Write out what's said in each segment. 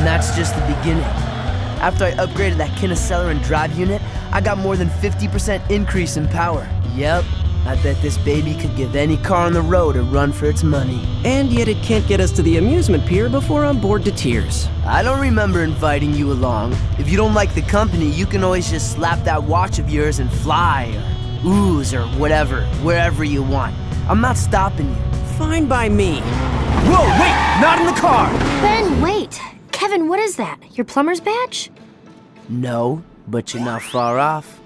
That's just the beginning. After I upgraded that Kineseller and drive unit, I got more than 50% increase in power. Yep, I bet this baby could give any car on the road a run for its money. And yet it can't get us to the amusement pier before I'm bored to tears. I don't remember inviting you along. If you don't like the company, you can always just slap that watch of yours and fly, or ooze, or whatever, wherever you want. I'm not stopping you. Fine by me. Whoa, wait! Not in the car! Ben, wait! Kevin, what is that? Your plumber's badge? No, but you're not far off.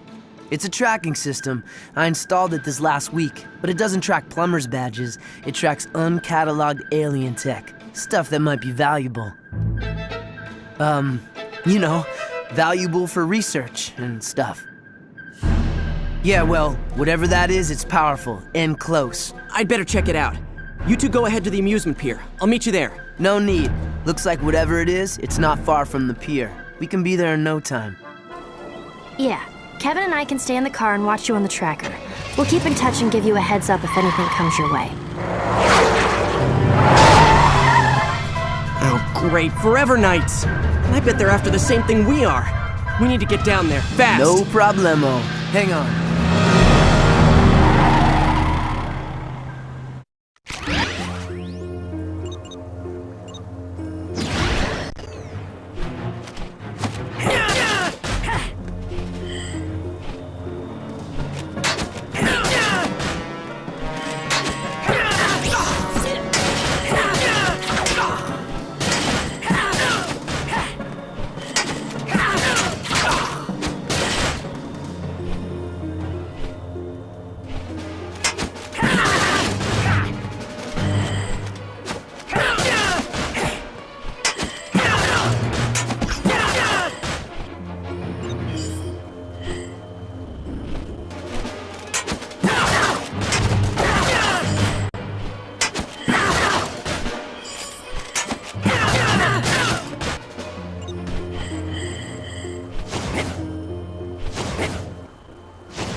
It's a tracking system. I installed it this last week, but it doesn't track plumber's badges. It tracks uncatalogued alien tech, stuff that might be valuable. You know, valuable for research and stuff. Yeah, well, whatever that is, it's powerful and close. I'd better check it out. You two go ahead to the amusement pier. I'll meet you there. No need. Looks like whatever it is, it's not far from the pier. We can be there in no time. Yeah, Kevin and I can stay in the car and watch you on the tracker. We'll keep in touch and give you a heads up if anything comes your way. Oh, great. Forever Nights. I bet they're after the same thing we are. We need to get down there, fast. No problemo. Hang on.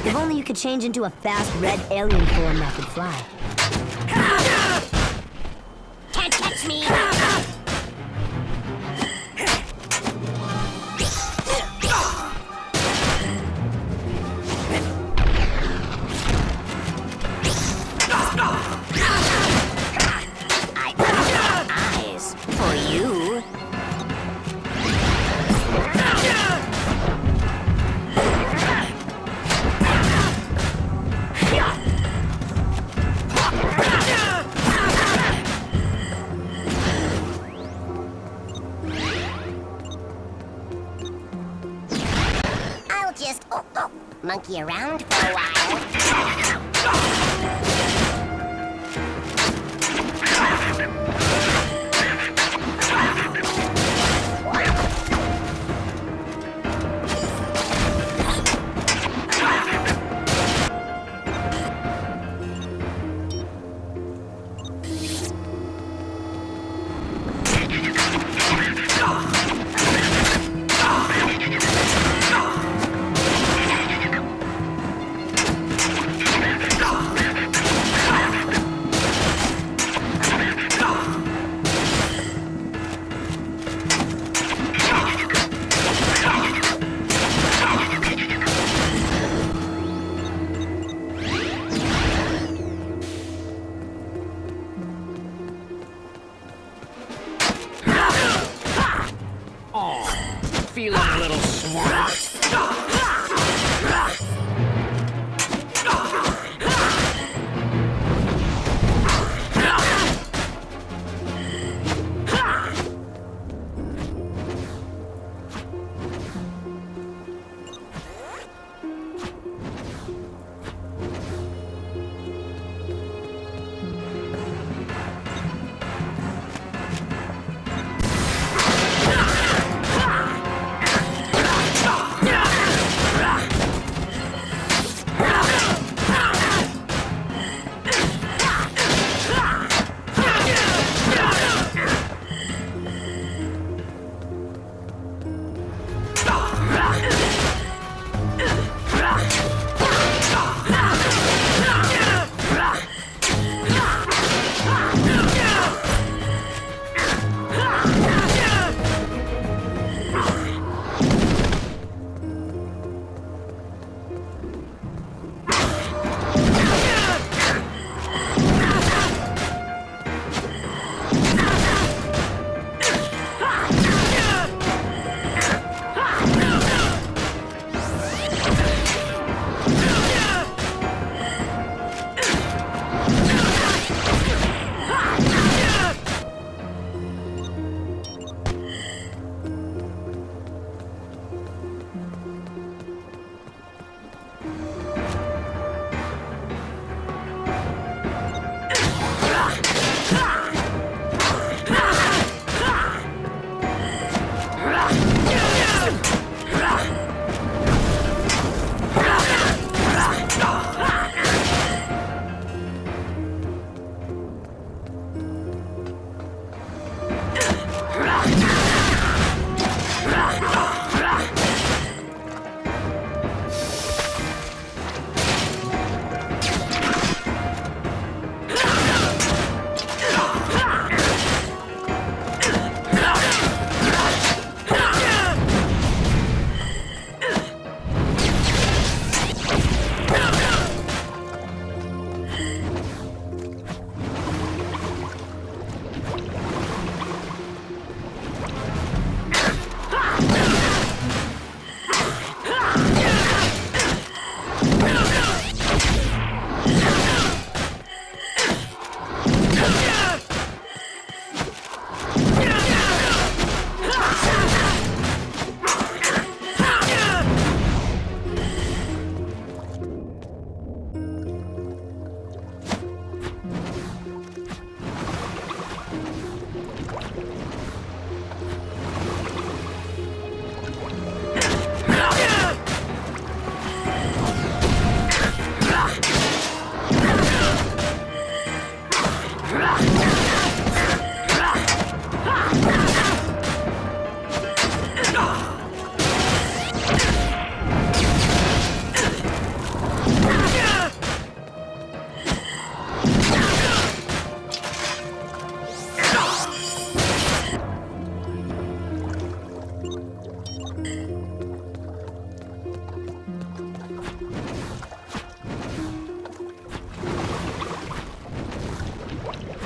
If only you could change into a fast red alien form that could fly. Can't catch me! I opened my eyes for you. Monkey around for a while.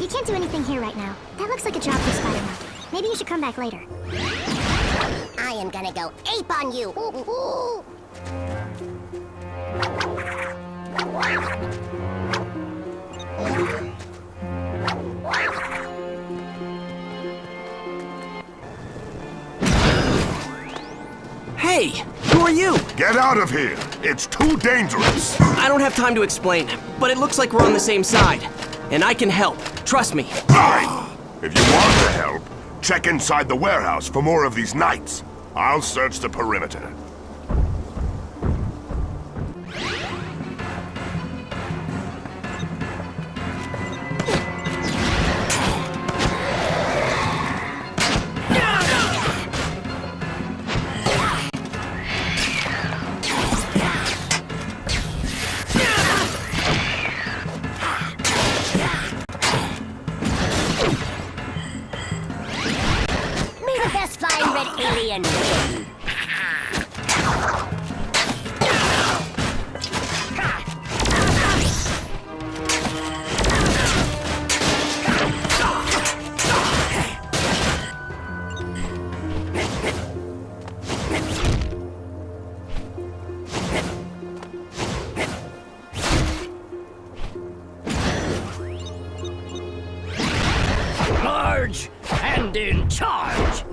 We can't do anything here right now. That looks like a job for Spider-Man. Maybe you should come back later. I am gonna go ape on you. Hey, who are you? Get out of here! It's too dangerous! I don't have time to explain, but it looks like we're on the same side. And I can help. Trust me. Fine! If you want to help, check inside the warehouse for more of these knights. I'll search the perimeter. Alien win. Large and in charge.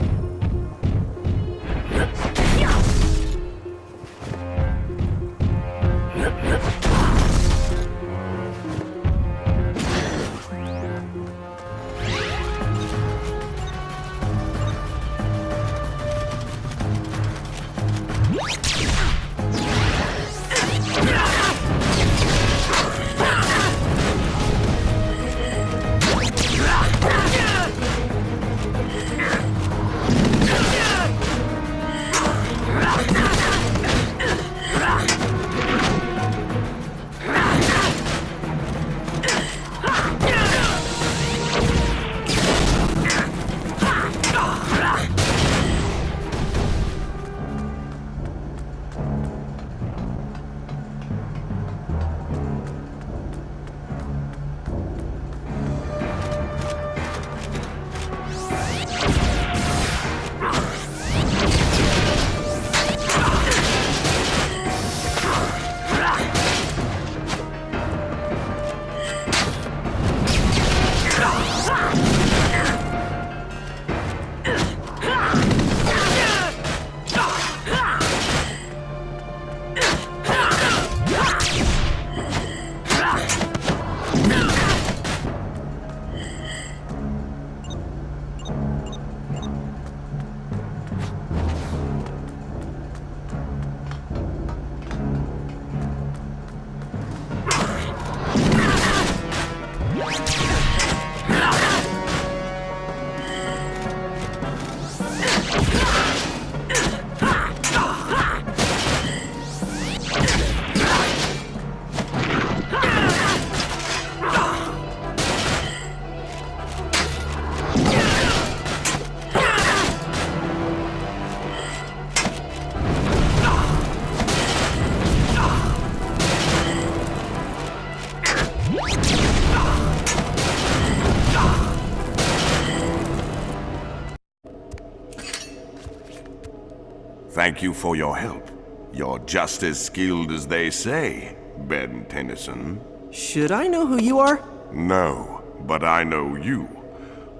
Thank you for your help. You're just as skilled as they say, Ben Tennyson. Should I know who you are? No, but I know you.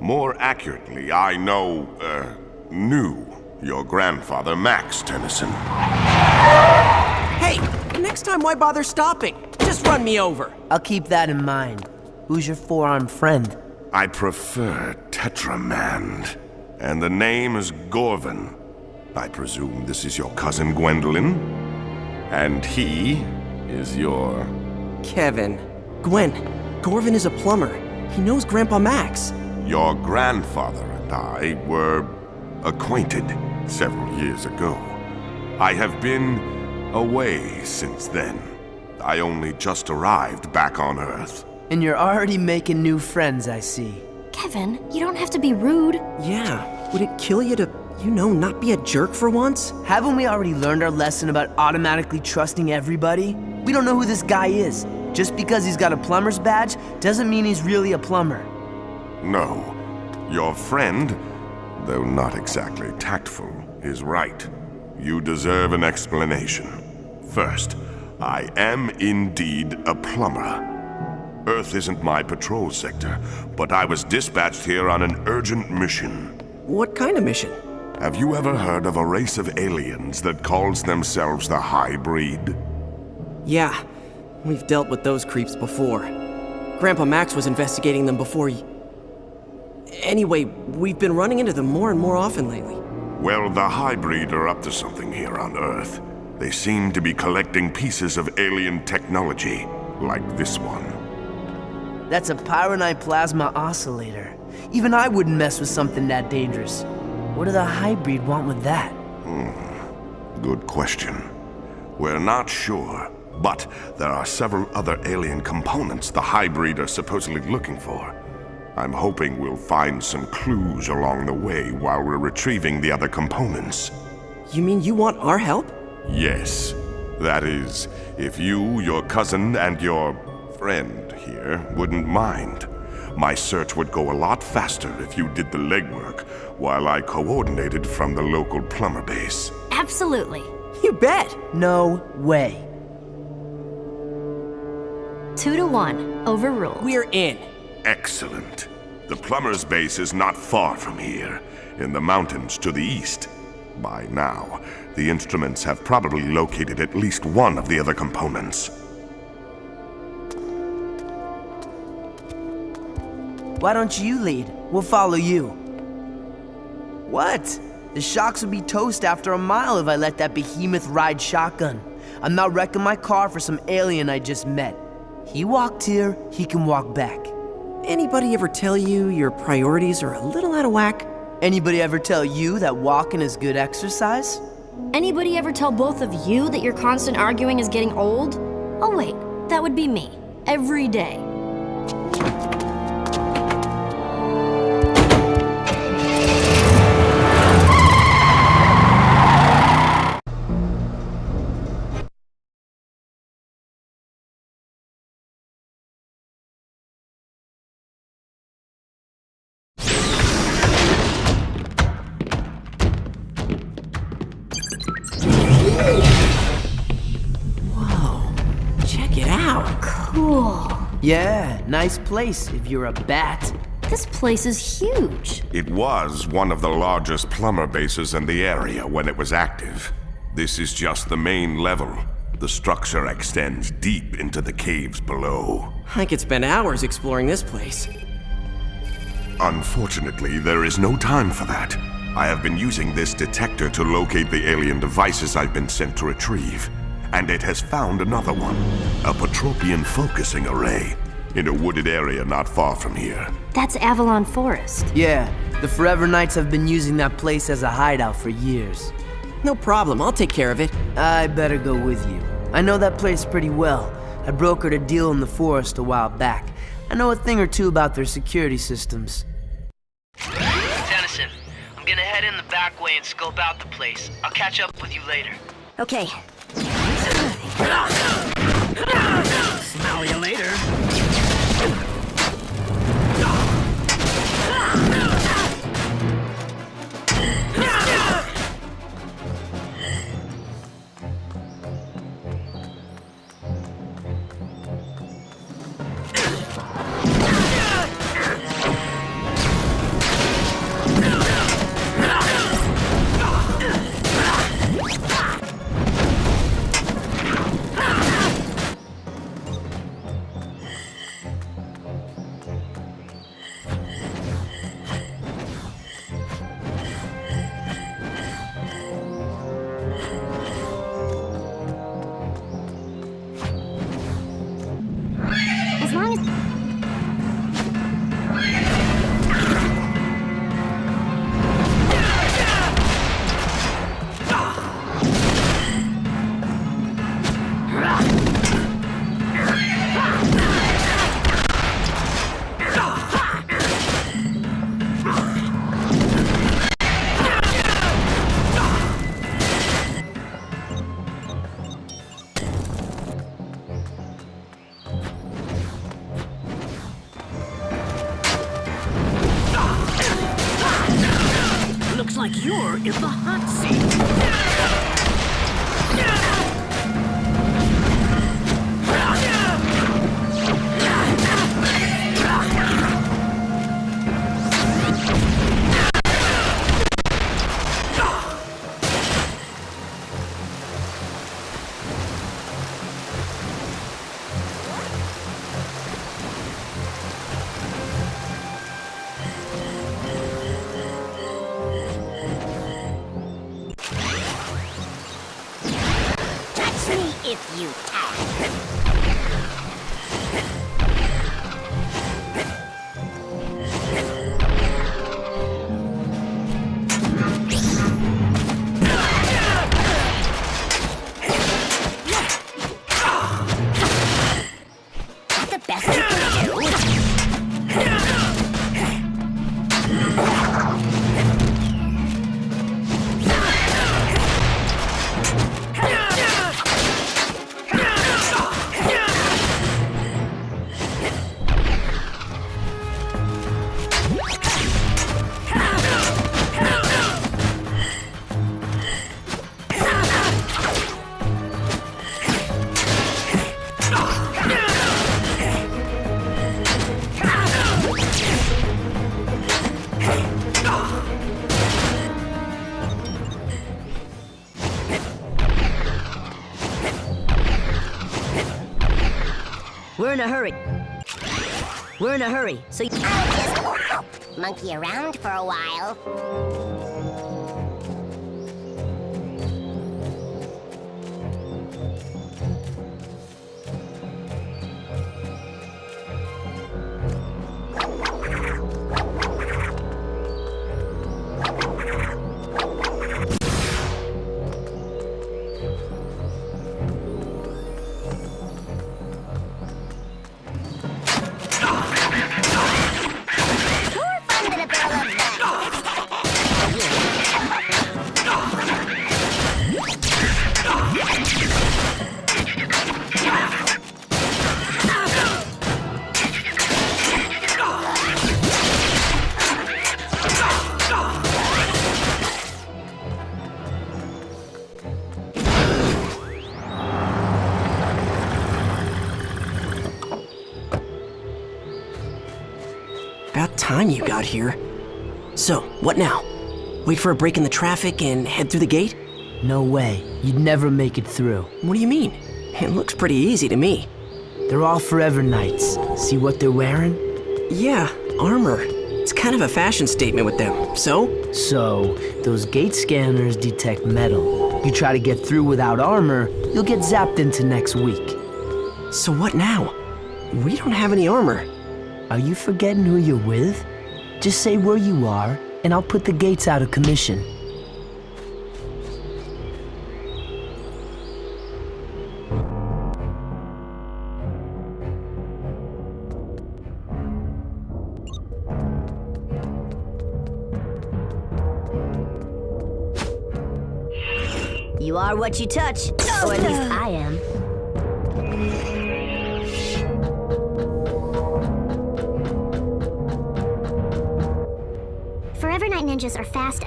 More accurately, I knew your grandfather, Max Tennyson. Hey, next time why bother stopping? Just run me over. I'll keep that in mind. Who's your four-armed friend? I prefer Tetramand, and the name is Gorvin. I presume this is your cousin Gwendolyn? And he is your... Kevin. Gwen. Gorvin is a plumber. He knows Grandpa Max. Your grandfather and I were acquainted several years ago. I have been away since then. I only just arrived back on Earth. And you're already making new friends, I see. Kevin, you don't have to be rude. Yeah, would it kill you to, not be a jerk for once? Haven't we already learned our lesson about automatically trusting everybody? We don't know who this guy is. Just because he's got a plumber's badge doesn't mean he's really a plumber. No. Your friend, though not exactly tactful, is right. You deserve an explanation. First, I am indeed a plumber. Earth isn't my patrol sector, but I was dispatched here on an urgent mission. What kind of mission? Have you ever heard of a race of aliens that calls themselves the Highbreed? Yeah, we've dealt with those creeps before. Grandpa Max was investigating them before Anyway, we've been running into them more and more often lately. Well, the Highbreed are up to something here on Earth. They seem to be collecting pieces of alien technology, like this one. That's a pyronite plasma oscillator. Even I wouldn't mess with something that dangerous. What do the Highbreed want with that? Good question. We're not sure, but there are several other alien components the Highbreed are supposedly looking for. I'm hoping we'll find some clues along the way while we're retrieving the other components. You mean you want our help? Yes. That is, if you, your cousin, and your friend here wouldn't mind. My search would go a lot faster if you did the legwork, while I coordinated from the local plumber base. Absolutely. You bet! No way. 2-1, overruled. We're in. Excellent. The plumber's base is not far from here, in the mountains to the east. By now, the instruments have probably located at least one of the other components. Why don't you lead? We'll follow you. What? The shocks would be toast after a mile if I let that behemoth ride shotgun. I'm not wrecking my car for some alien I just met. He walked here, he can walk back. Anybody ever tell you your priorities are a little out of whack? Anybody ever tell you that walking is good exercise? Anybody ever tell both of you that your constant arguing is getting old? Oh wait, that would be me. Every day. Cool. Yeah, nice place if you're a bat. This place is huge. It was one of the largest plumber bases in the area when it was active. This is just the main level. The structure extends deep into the caves below. I could spend hours exploring this place. Unfortunately, there is no time for that. I have been using this detector to locate the alien devices I've been sent to retrieve. And it has found another one, a Patropian focusing array, in a wooded area not far from here. That's Avalon Forest. Yeah, the Forever Knights have been using that place as a hideout for years. No problem, I'll take care of it. I better go with you. I know that place pretty well. I brokered a deal in the forest a while back. I know a thing or two about their security systems. Tennyson, I'm gonna head in the back way and scope out the place. I'll catch up with you later. Okay. Smell you later. like you're in the hot seat. If you can. That's the best you can do. We're in a hurry. We're in a hurry, so I'll just monkey around for a while. About time you got here. So, what now? Wait for a break in the traffic and head through the gate? No way. You'd never make it through. What do you mean? It looks pretty easy to me. They're all Forever Knights. See what they're wearing? Yeah, armor. It's kind of a fashion statement with them. So? So, those gate scanners detect metal. You try to get through without armor, you'll get zapped into next week. So what now? We don't have any armor. Are you forgetting who you're with? Just say where you are, and I'll put the gates out of commission. You are what you touch, or at least I am. Forever Night ninjas are fast.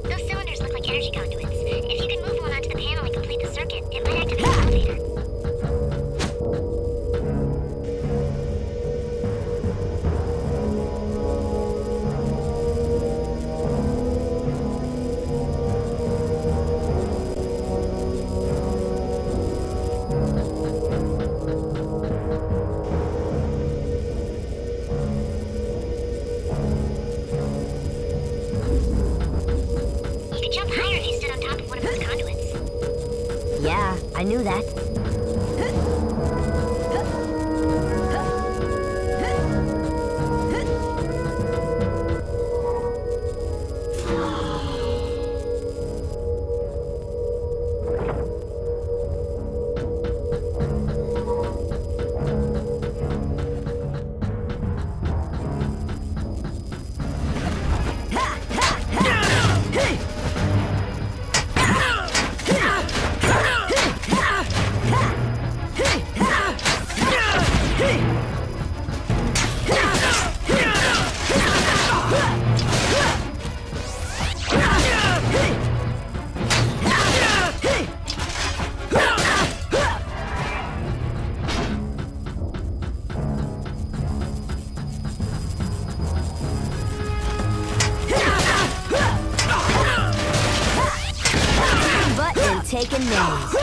Those cylinders look like energy conduits. If you can move one onto the panel and complete the circuit, it might activate the elevator. You could jump higher if you stood on top of one of those conduits. Yeah, I knew that. Taking names.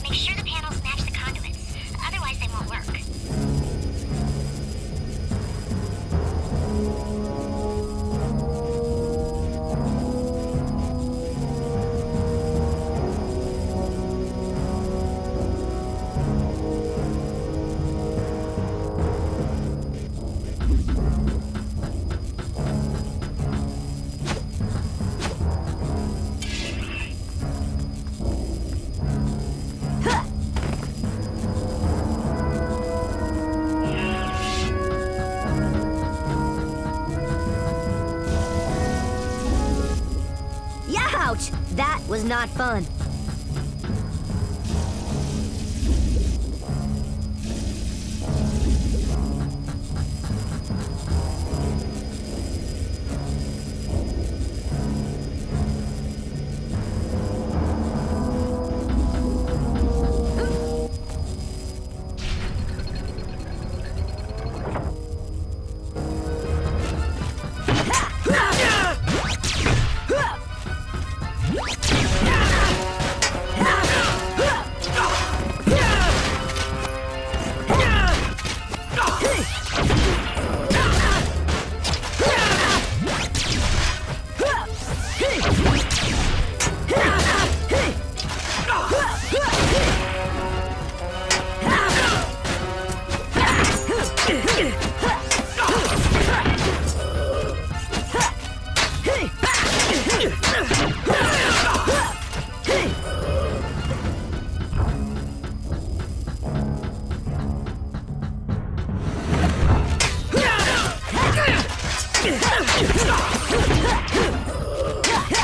Make sure the panels match the conduits, otherwise they won't work. Ouch! That was not fun.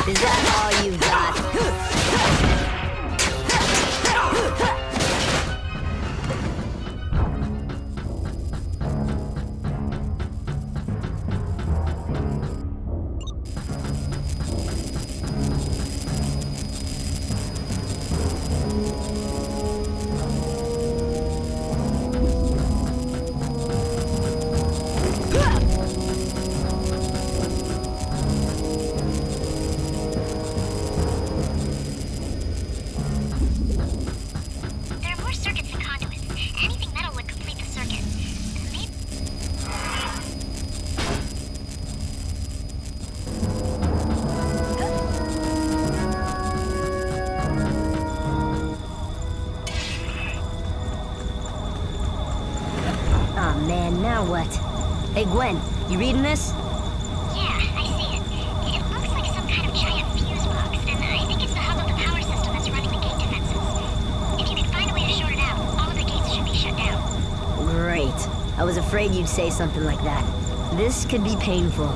Is that all you got? Now what? Hey Gwen, you reading this? Yeah, I see it. It looks like some kind of giant fuse box, and was afraid you'd say something like that. This could be painful.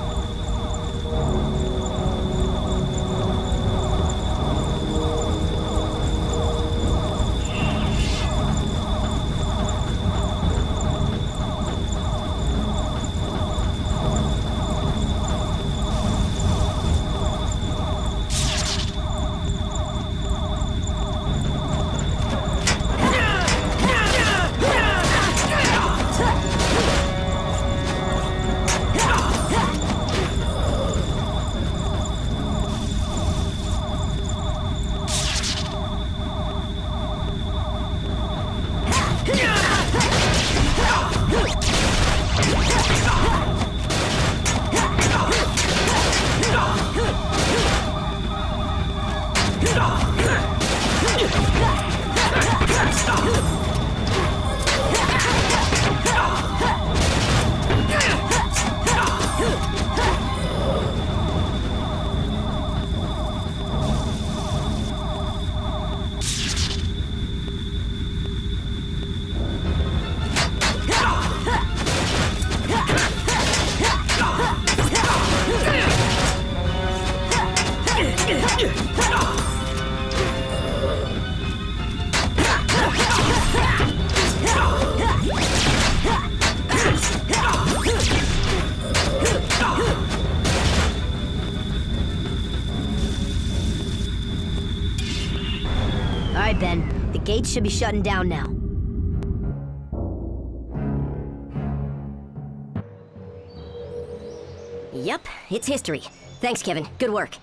Alright, Ben. The gates should be shutting down now. Yep, it's history. Thanks, Kevin. Good work.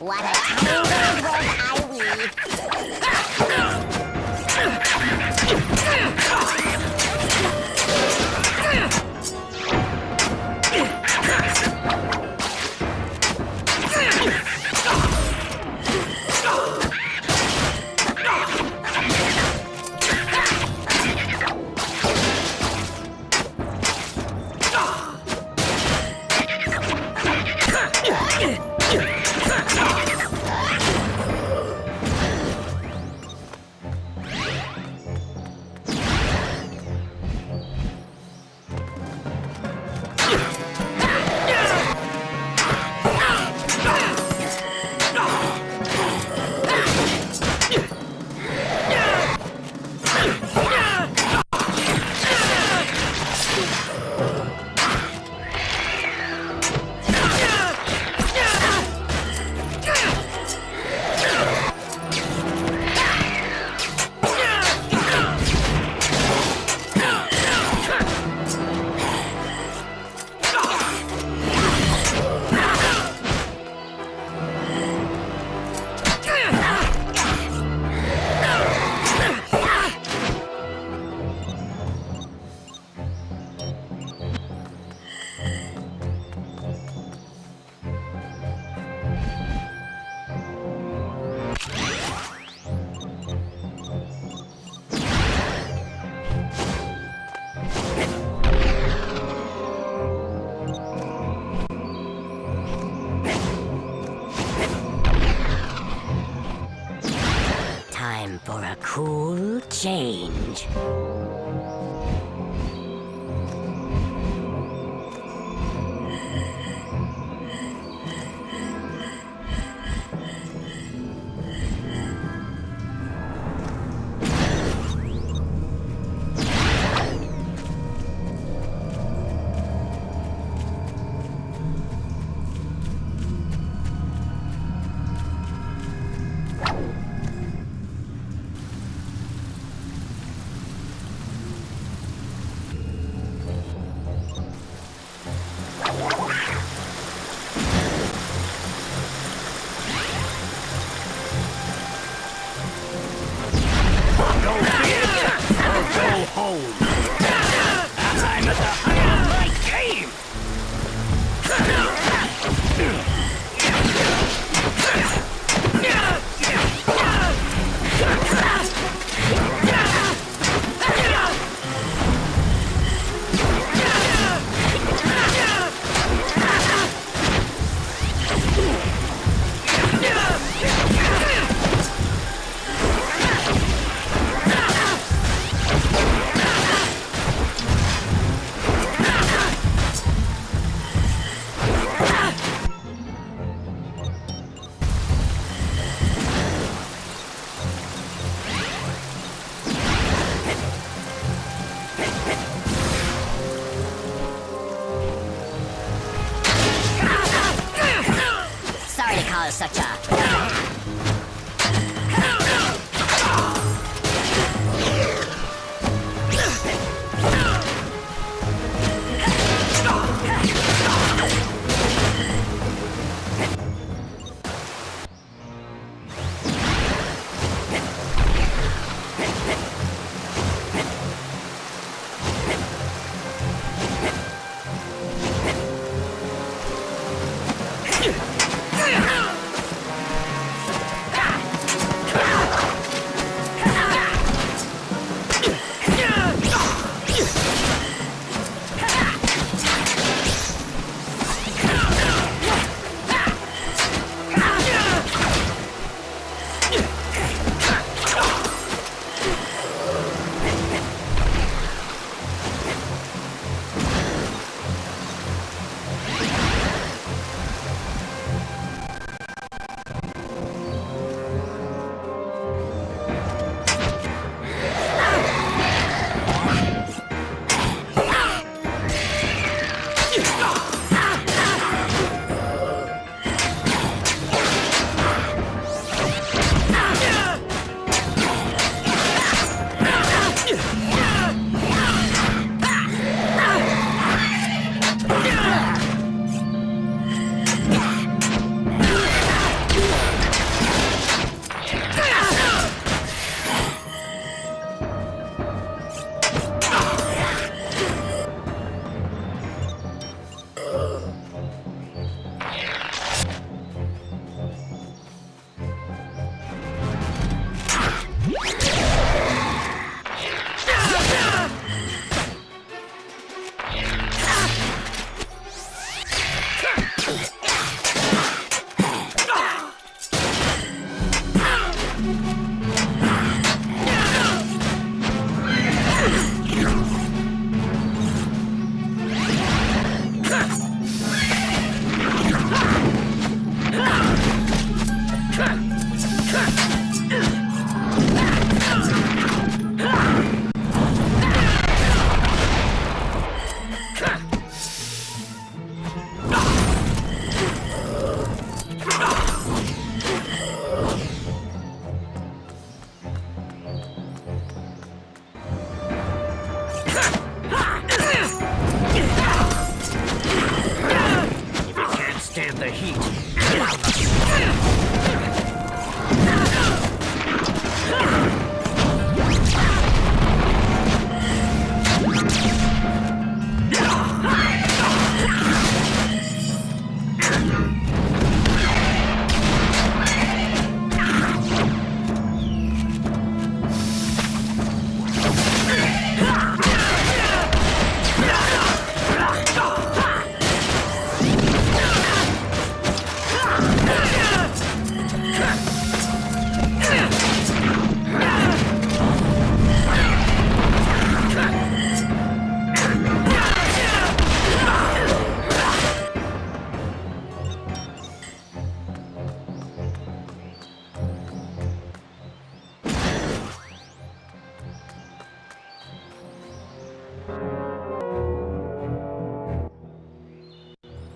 What a tangled web I weave. Time for a cool change. home. I'm at the height of my game. Sorry to cause such a...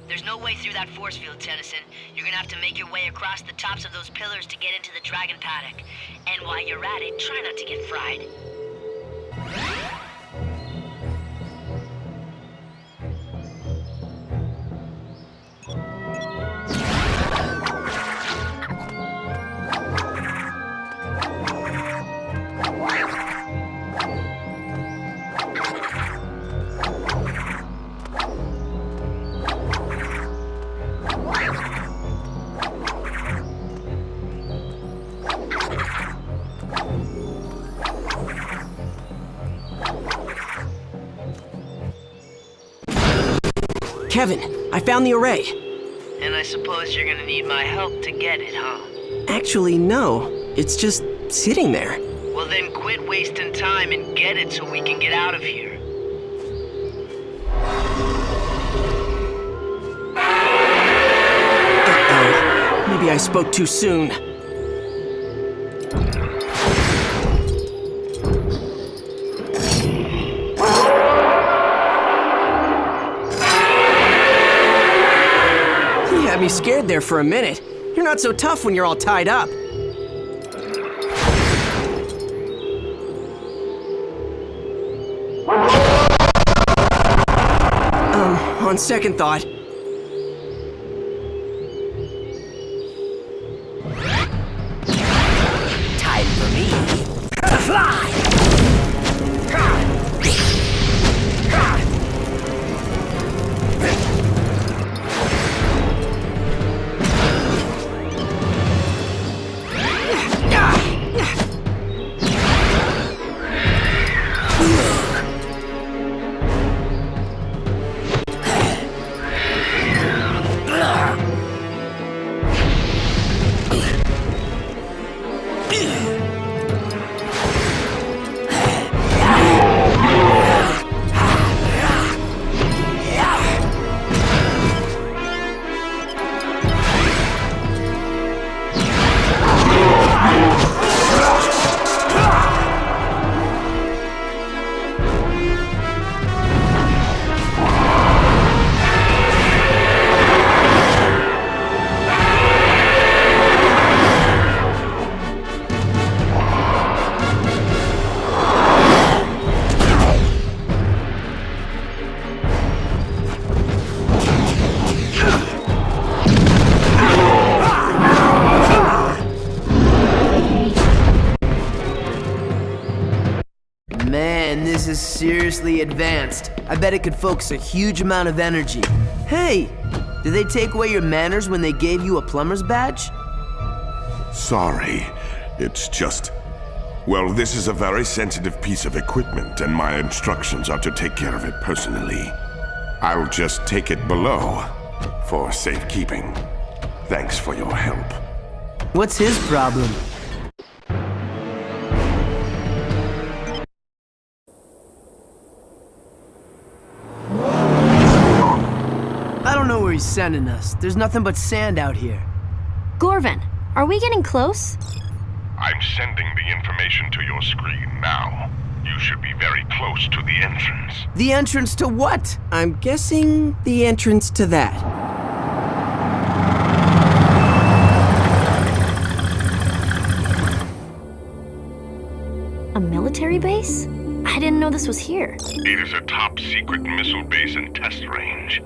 There's no way through that force field, Tennyson. You're gonna have to make your way across the tops of those pillars to get into the dragon paddock. And while you're at it, try not to get fried. Kevin, I found the array. And I suppose you're gonna need my help to get it, huh? Actually, no. It's just sitting there. Well then quit wasting time and get it so we can get out of here. Uh-oh. Maybe I spoke too soon. You had me scared there for a minute. You're not so tough when you're all tied up. On second thought. Time for me to fly! This is seriously advanced. I bet it could focus a huge amount of energy. Hey, did they take away your manners when they gave you a plumber's badge? Sorry, it's just... Well, this is a very sensitive piece of equipment, and my instructions are to take care of it personally. I'll just take it below for safekeeping. Thanks for your help. What's his problem? I don't know where he's sending us. There's nothing but sand out here. Gorvin, are we getting close? I'm sending the information to your screen now. You should be very close to the entrance. The entrance to what? I'm guessing the entrance to that. A military base? I didn't know this was here. It is a top-secret missile base and test range.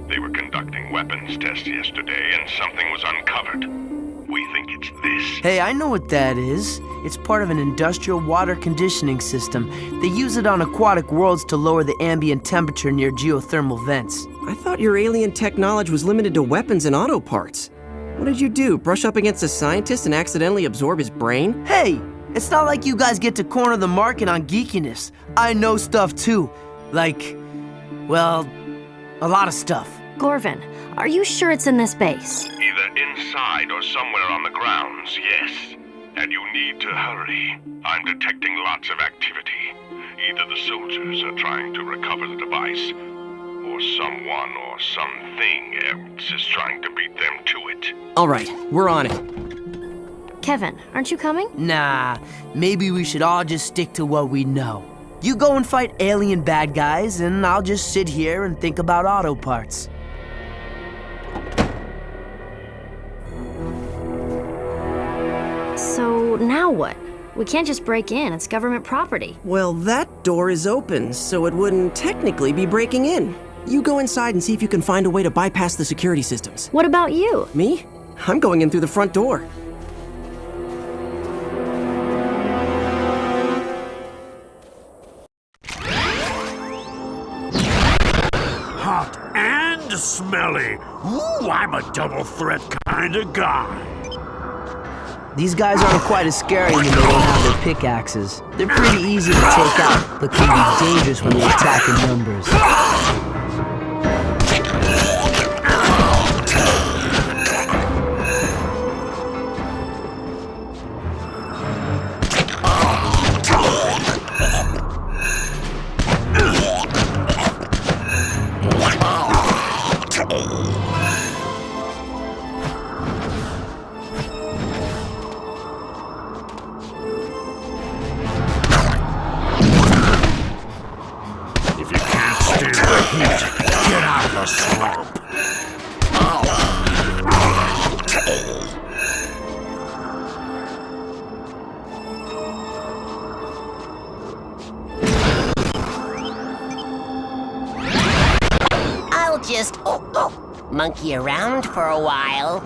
They were conducting weapons tests yesterday, and something was uncovered. We think it's this. Hey, I know what that is. It's part of an industrial water conditioning system. They use it on aquatic worlds to lower the ambient temperature near geothermal vents. I thought your alien tech knowledge was limited to weapons and auto parts. What did you do, brush up against a scientist and accidentally absorb his brain? Hey, it's not like you guys get to corner the market on geekiness. I know stuff too. Like, well, a lot of stuff. Gorvin, are you sure it's in this base? Either inside or somewhere on the grounds, yes. And you need to hurry. I'm detecting lots of activity. Either the soldiers are trying to recover the device, or someone or something else is trying to beat them to it. All right, we're on it. Kevin, aren't you coming? Nah, maybe we should all just stick to what we know. You go and fight alien bad guys, and I'll just sit here and think about auto parts. So now what? We can't just break in, it's government property. Well, that door is open, so it wouldn't technically be breaking in. You go inside and see if you can find a way to bypass the security systems. What about you? Me? I'm going in through the front door. Hot and smelly. Ooh, I'm a double threat kind of guy. These guys aren't quite as scary when they don't have their pickaxes. They're pretty easy to take out, but can be dangerous when they attack in numbers. Monkey around for a while.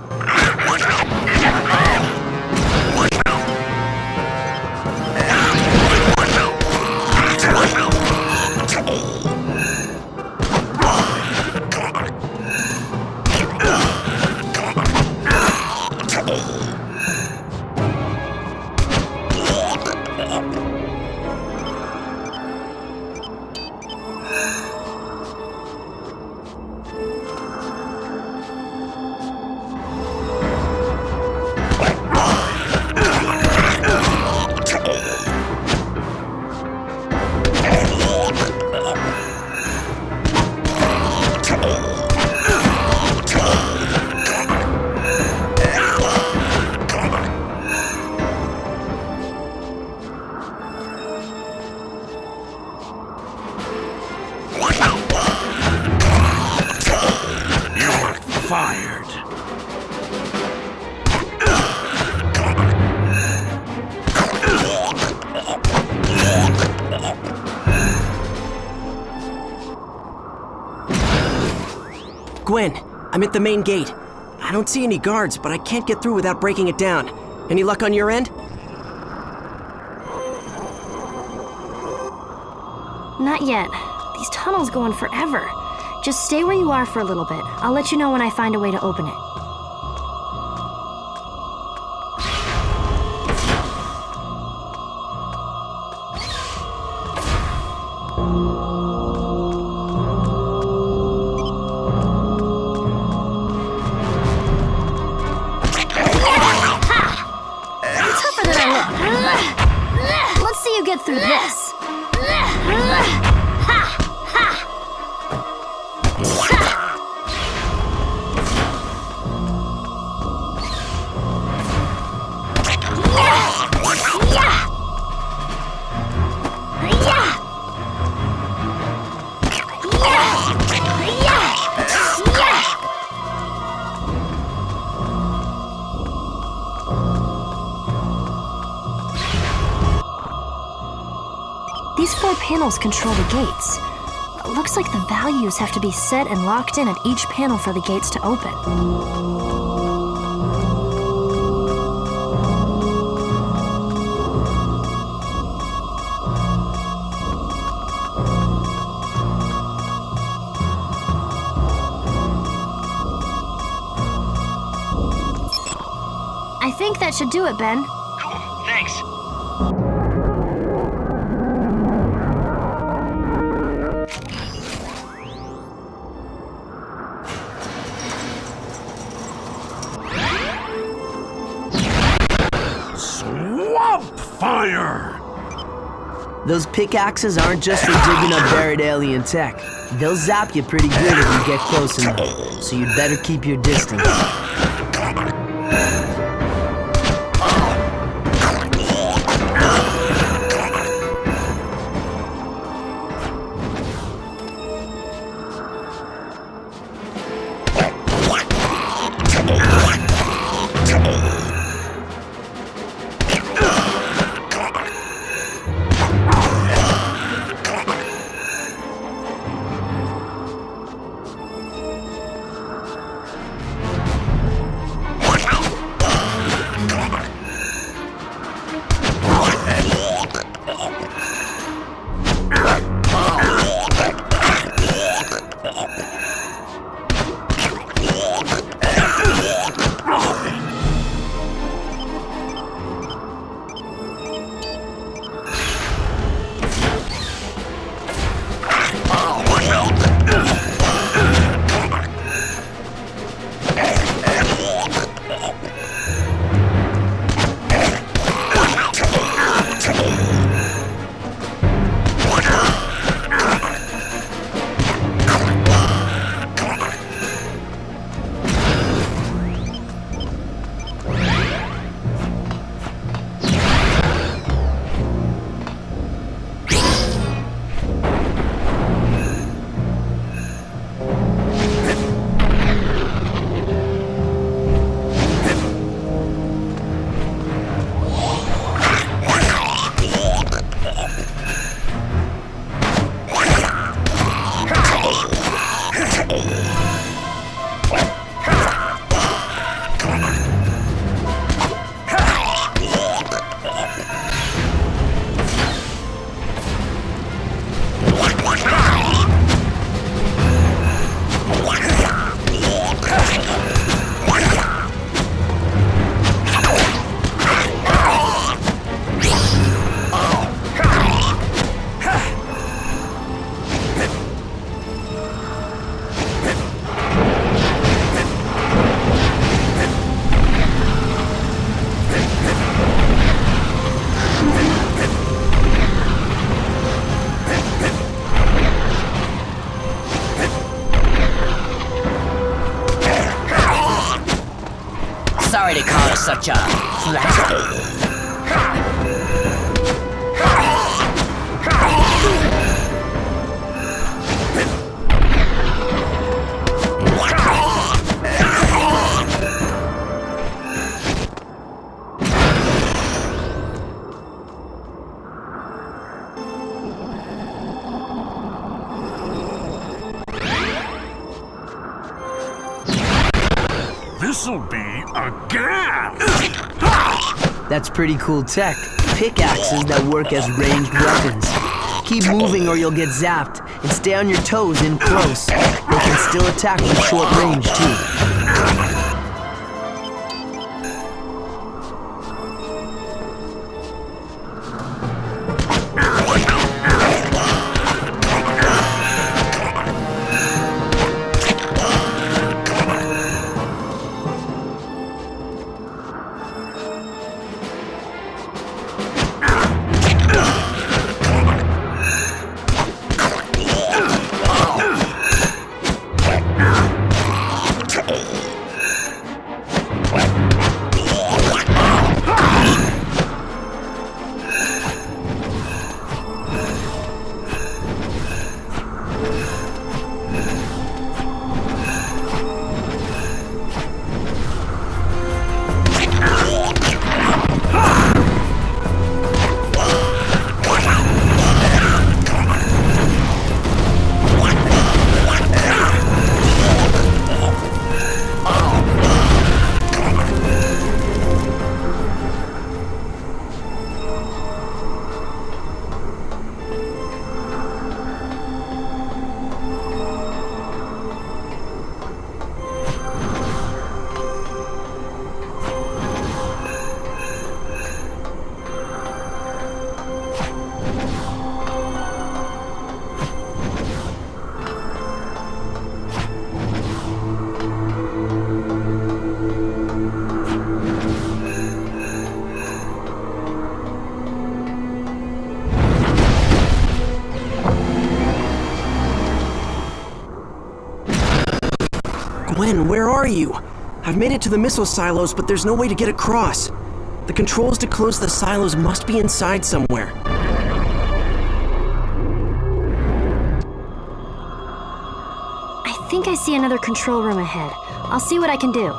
Gwen, I'm at the main gate. I don't see any guards, but I can't get through without breaking it down. Any luck on your end? Not yet. These tunnels go on forever. Just stay where you are for a little bit. I'll let you know when I find a way to open it. Get through this. These 4 panels control the gates. Looks like the values have to be set and locked in at each panel for the gates to open. I think that should do it, Ben. Cool, thanks. Fire! Those pickaxes aren't just for digging up buried alien tech. They'll zap you pretty good if you get close enough, so you'd better keep your distance. such a flat. This'll be a gas! That's pretty cool tech. Pickaxes that work as ranged weapons. Keep moving or you'll get zapped, and stay on your toes in close. They can still attack from short range too. Gwen, where are you? I've made it to the missile silos, but there's no way to get across. The controls to close the silos must be inside somewhere. I think I see another control room ahead. I'll see what I can do.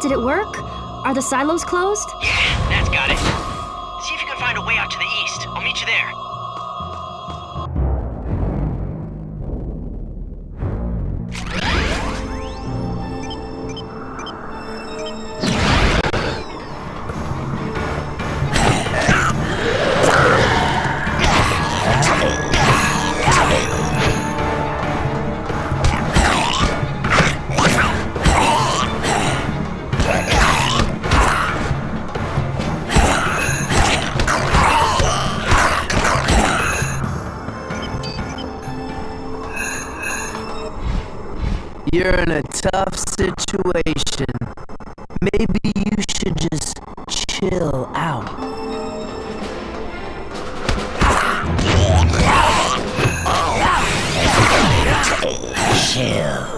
Did it work? Are the silos closed? Yeah, that's got it. See if you can find a way out to the east. I'll meet you there. You're in a tough situation. Maybe you should just chill out. Chill.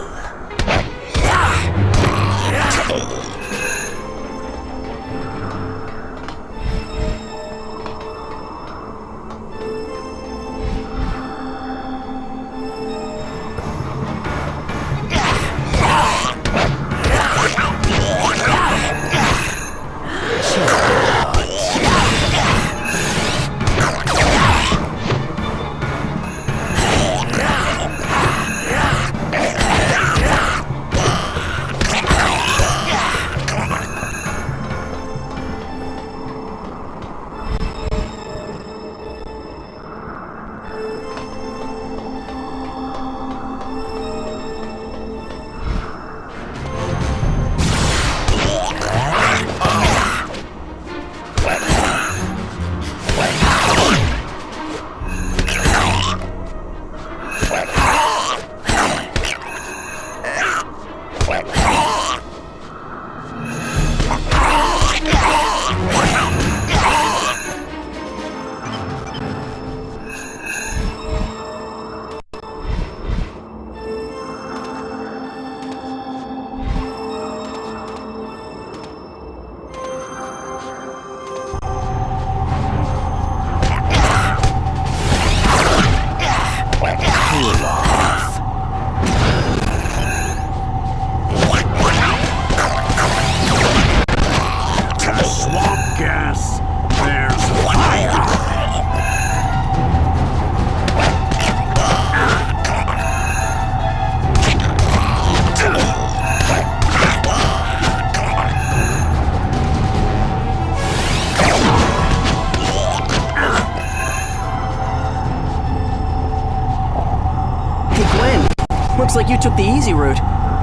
Looks like you took the easy route.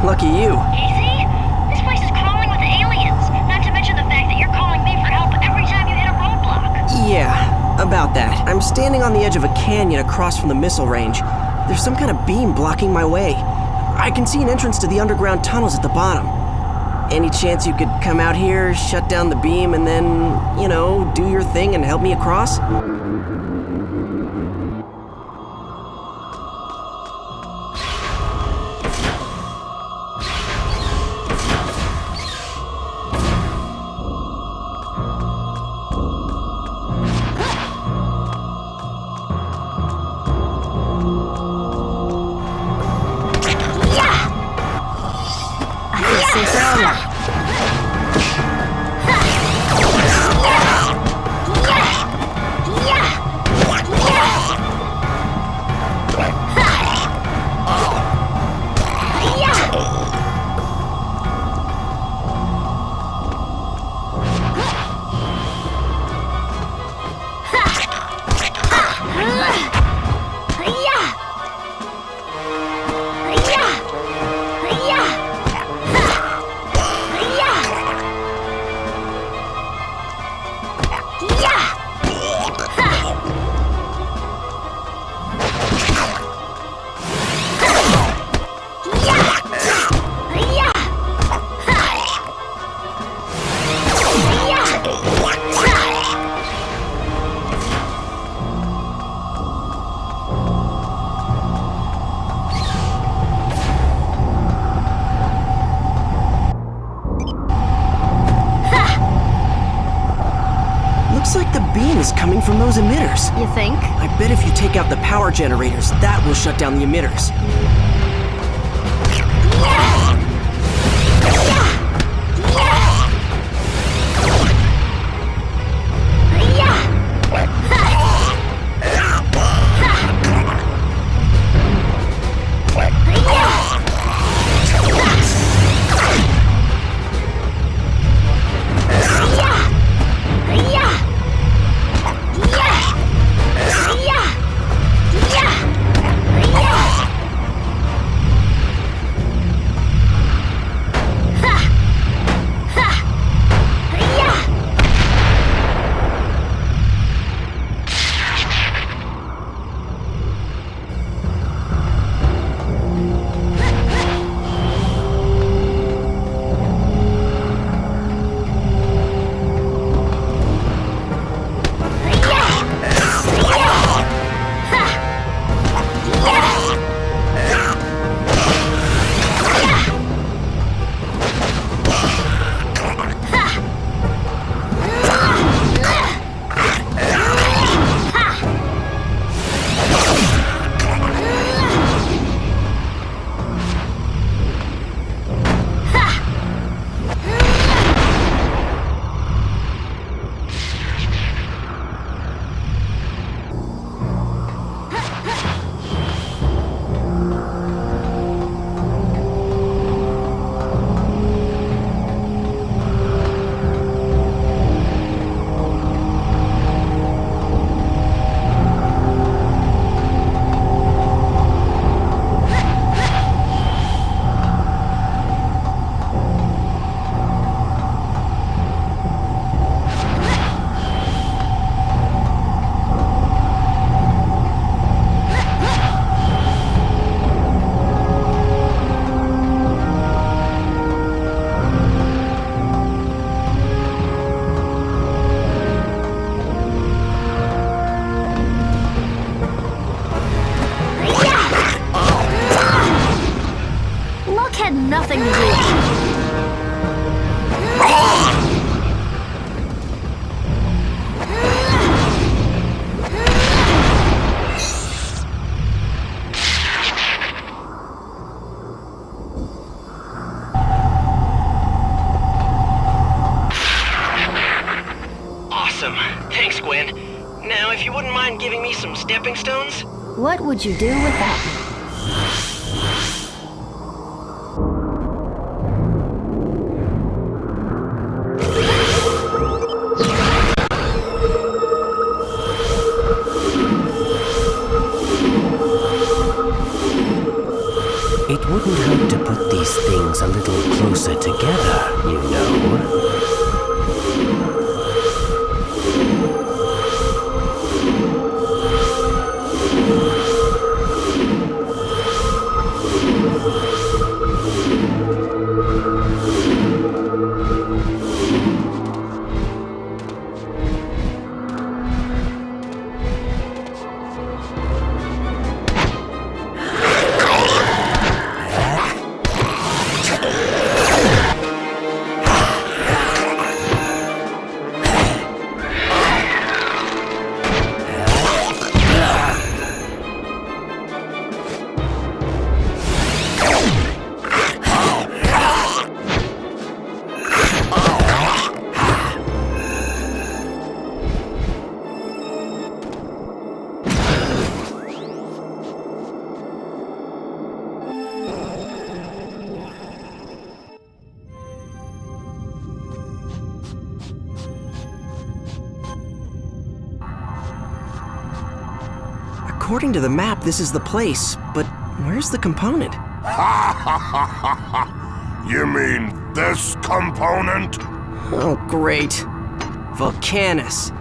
Lucky you. Easy? This place is crawling with aliens. Not to mention the fact that you're calling me for help every time you hit a roadblock. Yeah, about that. I'm standing on the edge of a canyon across from the missile range. There's some kind of beam blocking my way. I can see an entrance to the underground tunnels at the bottom. Any chance you could come out here, shut down the beam, and then, you know, do your thing and help me across? Coming from those emitters. You think? I bet if you take out the power generators, that will shut down the emitters. Yeah! stepping stones? What would you do without me? It wouldn't hurt to put these things a little closer together, you know. According to the map, this is the place, but where's the component? You mean this component? Oh, great. Volcanus.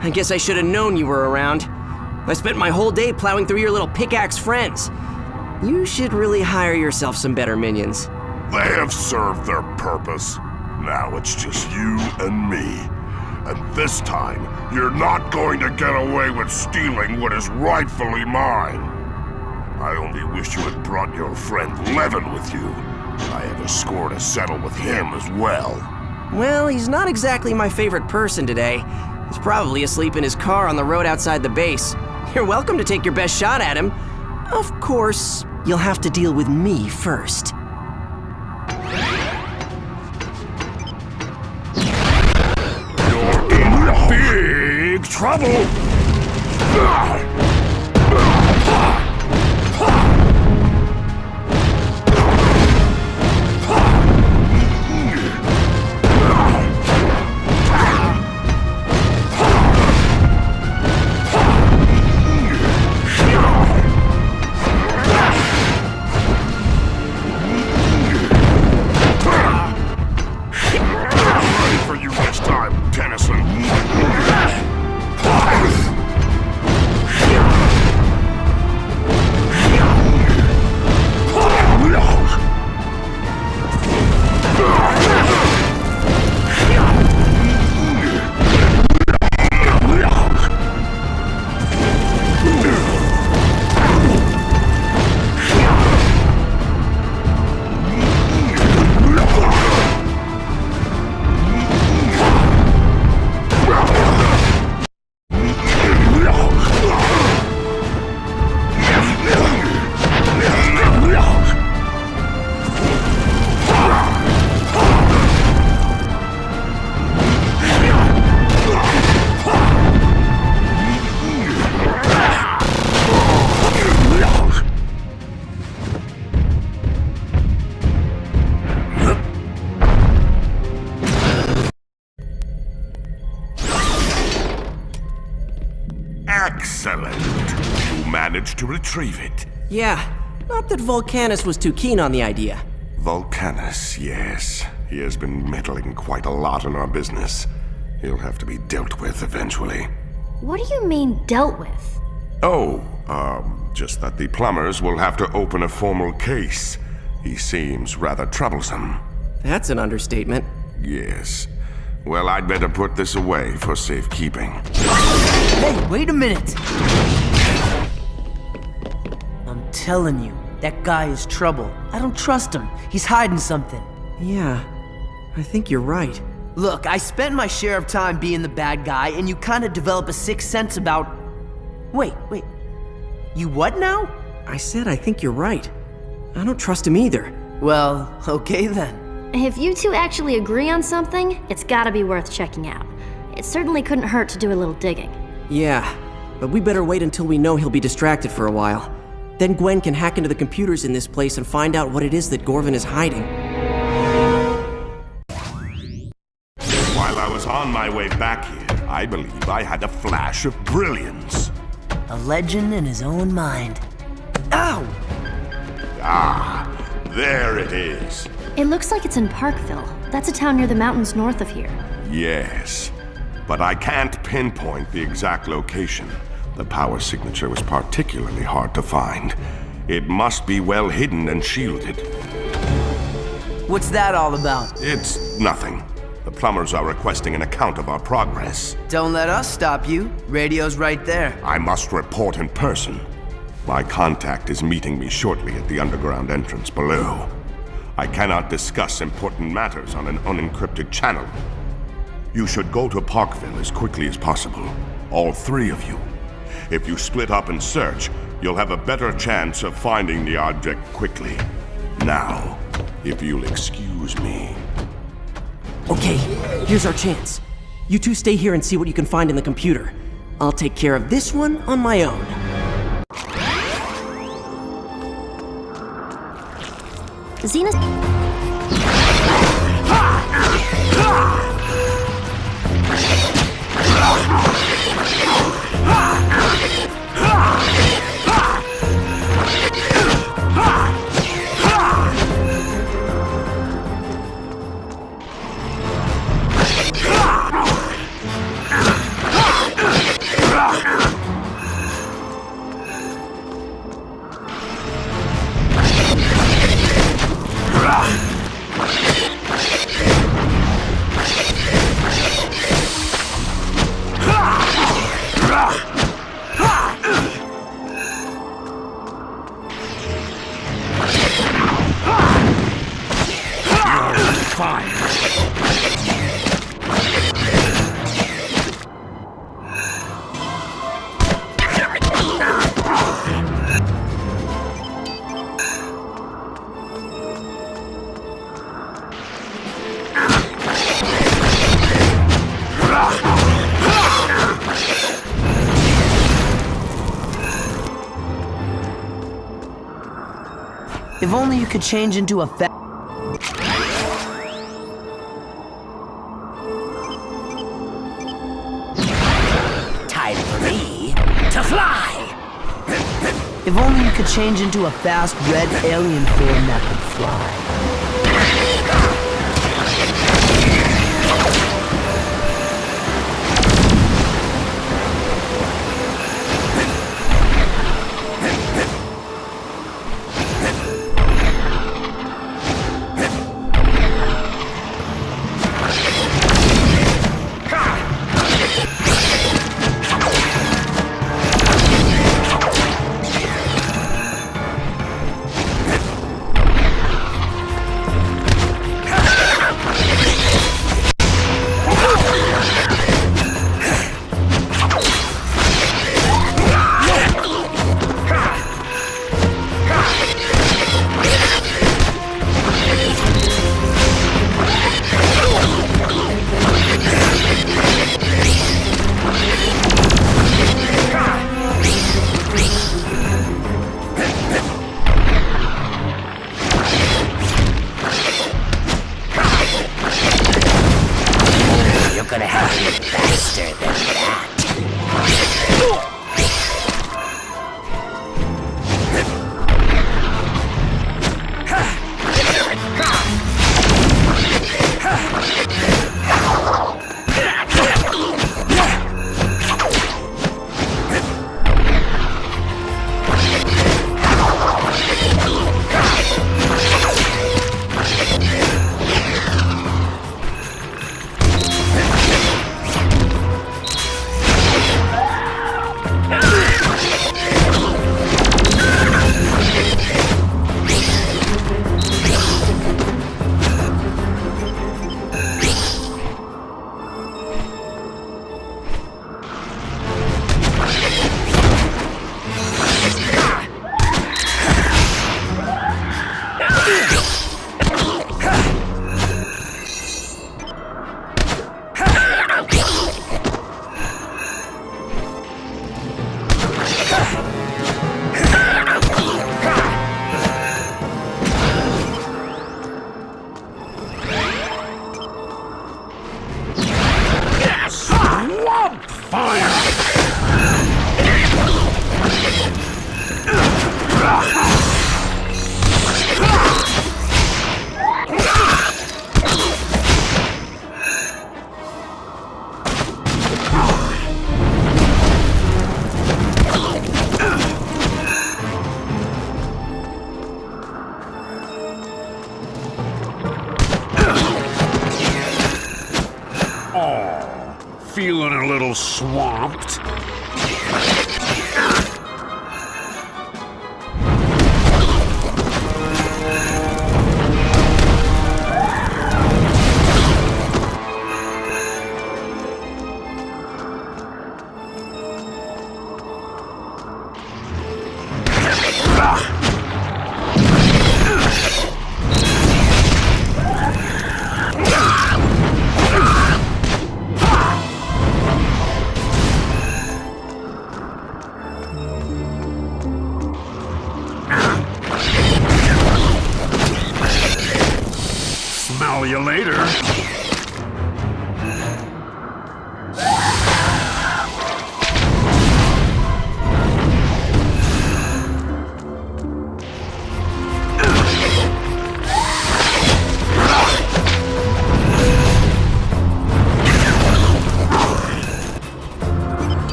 I guess I should have known you were around. I spent my whole day plowing through your little pickaxe friends. You should really hire yourself some better minions. They have served their purpose. Now it's just you and me. And this time, you're not going to get away with stealing what is rightfully mine. I only wish you had brought your friend Levin with you. I have a score to settle with him as well. Well, he's not exactly my favorite person today. He's probably asleep in his car on the road outside the base. You're welcome to take your best shot at him. Of course, you'll have to deal with me first. Big trouble! Ready for you next time, Tennyson. Excellent. You managed to retrieve it. Yeah, not that Volcanus was too keen on the idea. Volcanus, yes. He has been meddling quite a lot in our business. He'll have to be dealt with eventually. What do you mean, dealt with? Oh, just that the plumbers will have to open a formal case. He seems rather troublesome. That's an understatement. Yes. Well, I'd better put this away for safekeeping. Hey, wait a minute! I'm telling you, that guy is trouble. I don't trust him. He's hiding something. Yeah, I think you're right. Look, I spent my share of time being the bad guy, and you kind of develop a sixth sense about... Wait. You what now? I said I think you're right. I don't trust him either. Well, okay then. If you two actually agree on something, it's gotta be worth checking out. It certainly couldn't hurt to do a little digging. Yeah, but we better wait until we know he'll be distracted for a while. Then Gwen can hack into the computers in this place and find out what it is that Gorvin is hiding. While I was on my way back here, I believe I had a flash of brilliance. A legend in his own mind. Ow! Ah, there it is. It looks like it's in Parkville. That's a town near the mountains north of here. Yes, but I can't pinpoint the exact location. The power signature was particularly hard to find. It must be well hidden and shielded. What's that all about? It's nothing. The plumbers are requesting an account of our progress. Don't let us stop you. Radio's right there. I must report in person. My contact is meeting me shortly at the underground entrance below. I cannot discuss important matters on an unencrypted channel. You should go to Parkville as quickly as possible. All three of you. If you split up and search, you'll have a better chance of finding the object quickly. Now, if you'll excuse me. Okay, here's our chance. You two stay here and see what you can find in the computer. I'll take care of this one on my own. Zena's... If only you could change into a Time for me to fly! If only you could change into a fast red alien form that could fly. feeling a little swamped? Smell you later.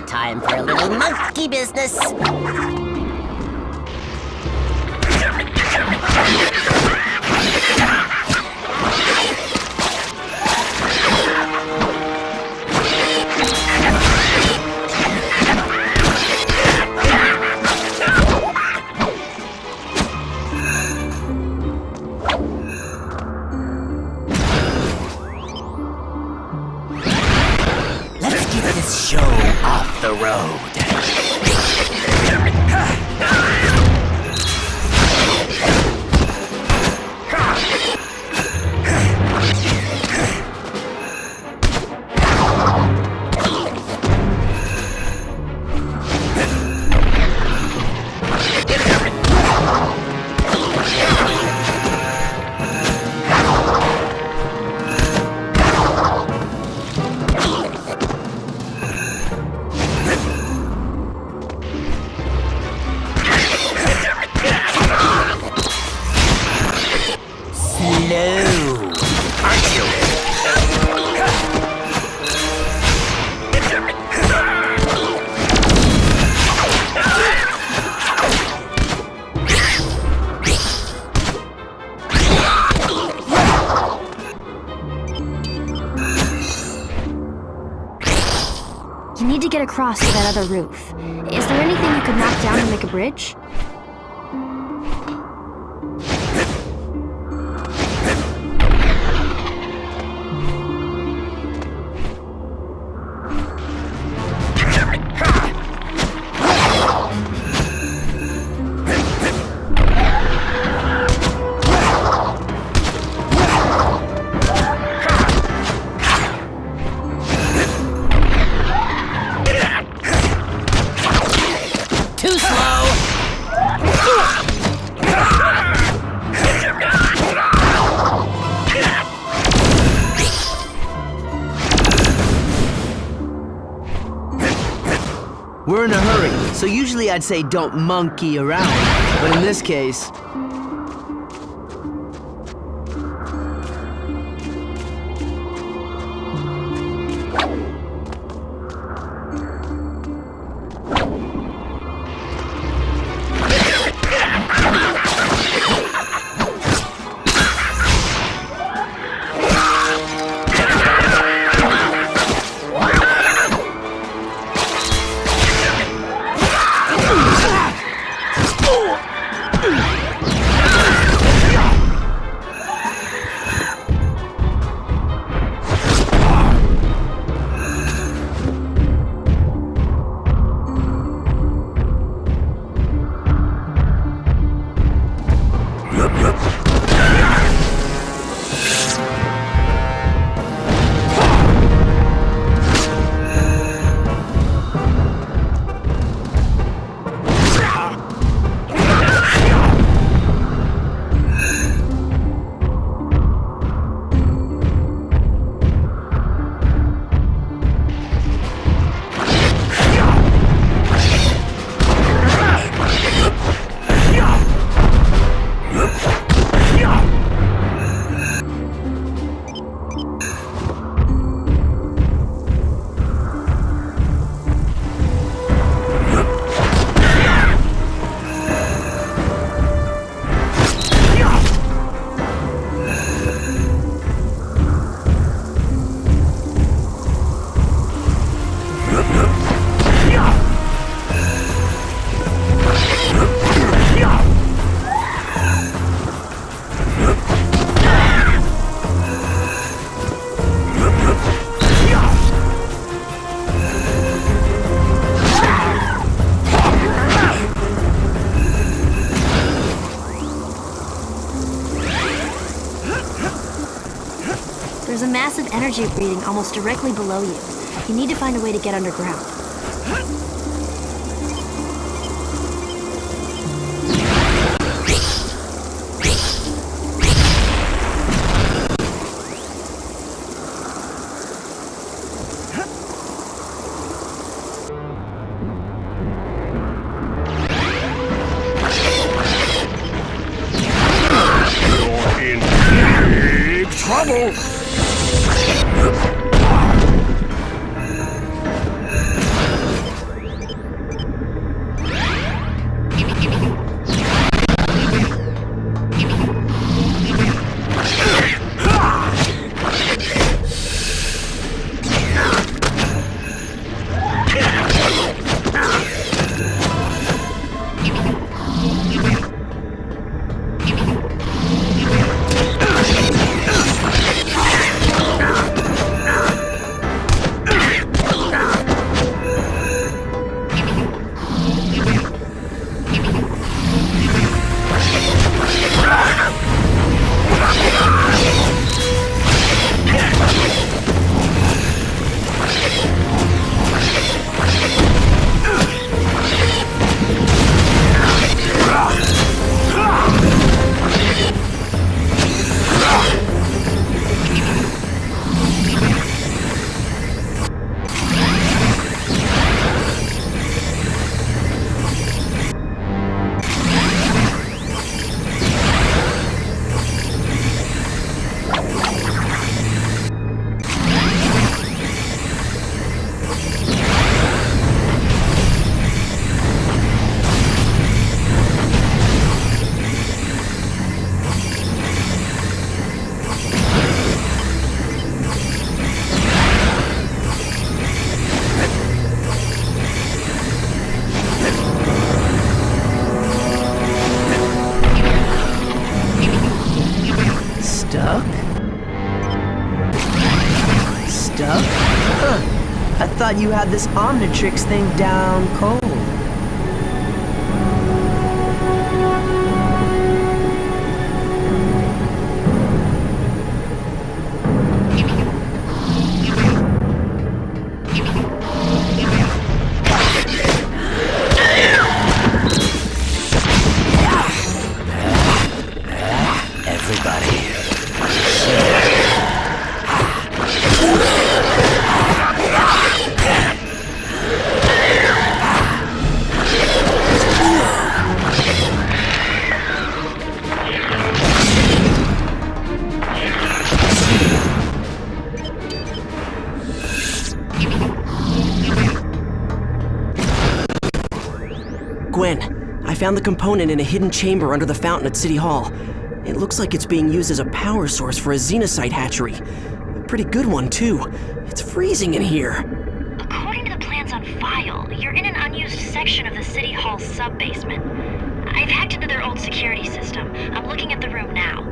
Time for a little monkey business. Let's get this show off the road. You need to get across to that other roof. Is there anything you could knock down to make a bridge? We're in a hurry, so usually I'd say don't monkey around, but in this case... massive energy breathing almost directly below you. You need to find a way to get underground. Trouble! I thought you had this Omnitrix thing down cold. I found the component in a hidden chamber under the fountain at City Hall. It looks like it's being used as a power source for a xenocyte hatchery. A pretty good one, too. It's freezing in here. According to the plans on file, you're in an unused section of the City Hall sub-basement. I've hacked into their old security system. I'm looking at the room now.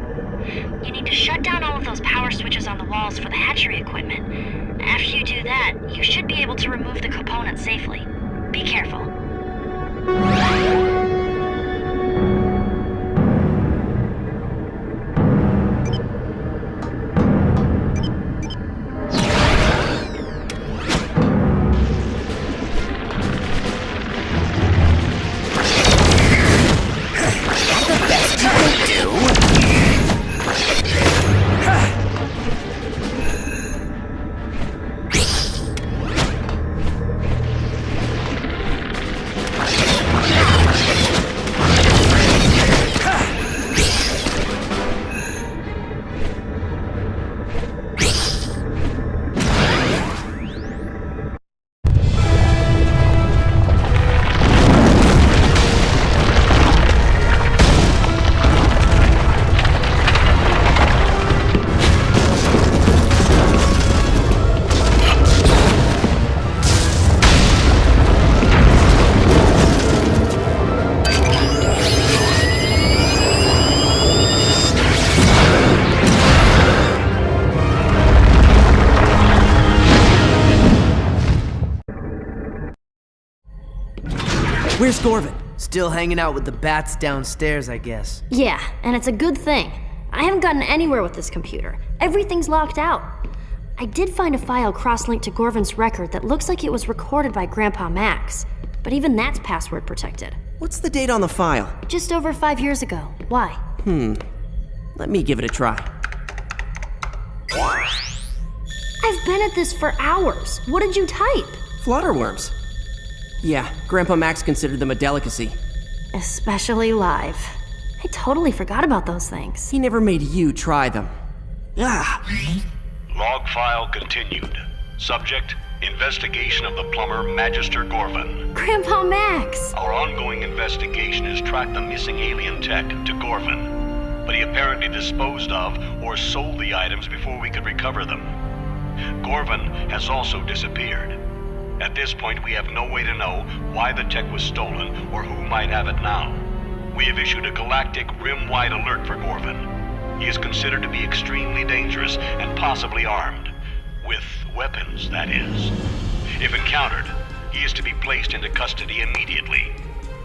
You need to shut down all of those power switches on the walls for the hatchery equipment. After you do that, you should be able to remove the component safely. Be careful. Where's Thorvin? Still hanging out with the bats downstairs, I guess. Yeah, and it's a good thing. I haven't gotten anywhere with this computer. Everything's locked out. I did find a file cross-linked to Gorvin's record that looks like it was recorded by Grandpa Max, but even that's password protected. What's the date on the file? Just over 5 years ago. Why? Let me give it a try. I've been at this for hours. What did you type? Flutterworms. Yeah, Grandpa Max considered them a delicacy. Especially live. I totally forgot about those things. He never made you try them. Ah! Log file continued. Subject, investigation of the plumber Magister Gorvin. Grandpa Max! Our ongoing investigation has tracked the missing alien tech to Gorvin, but he apparently disposed of or sold the items before we could recover them. Gorvin has also disappeared. At this point, we have no way to know why the tech was stolen or who might have it now. We have issued a galactic rim-wide alert for Gorvin. He is considered to be extremely dangerous and possibly armed. With weapons, that is. If encountered, he is to be placed into custody immediately.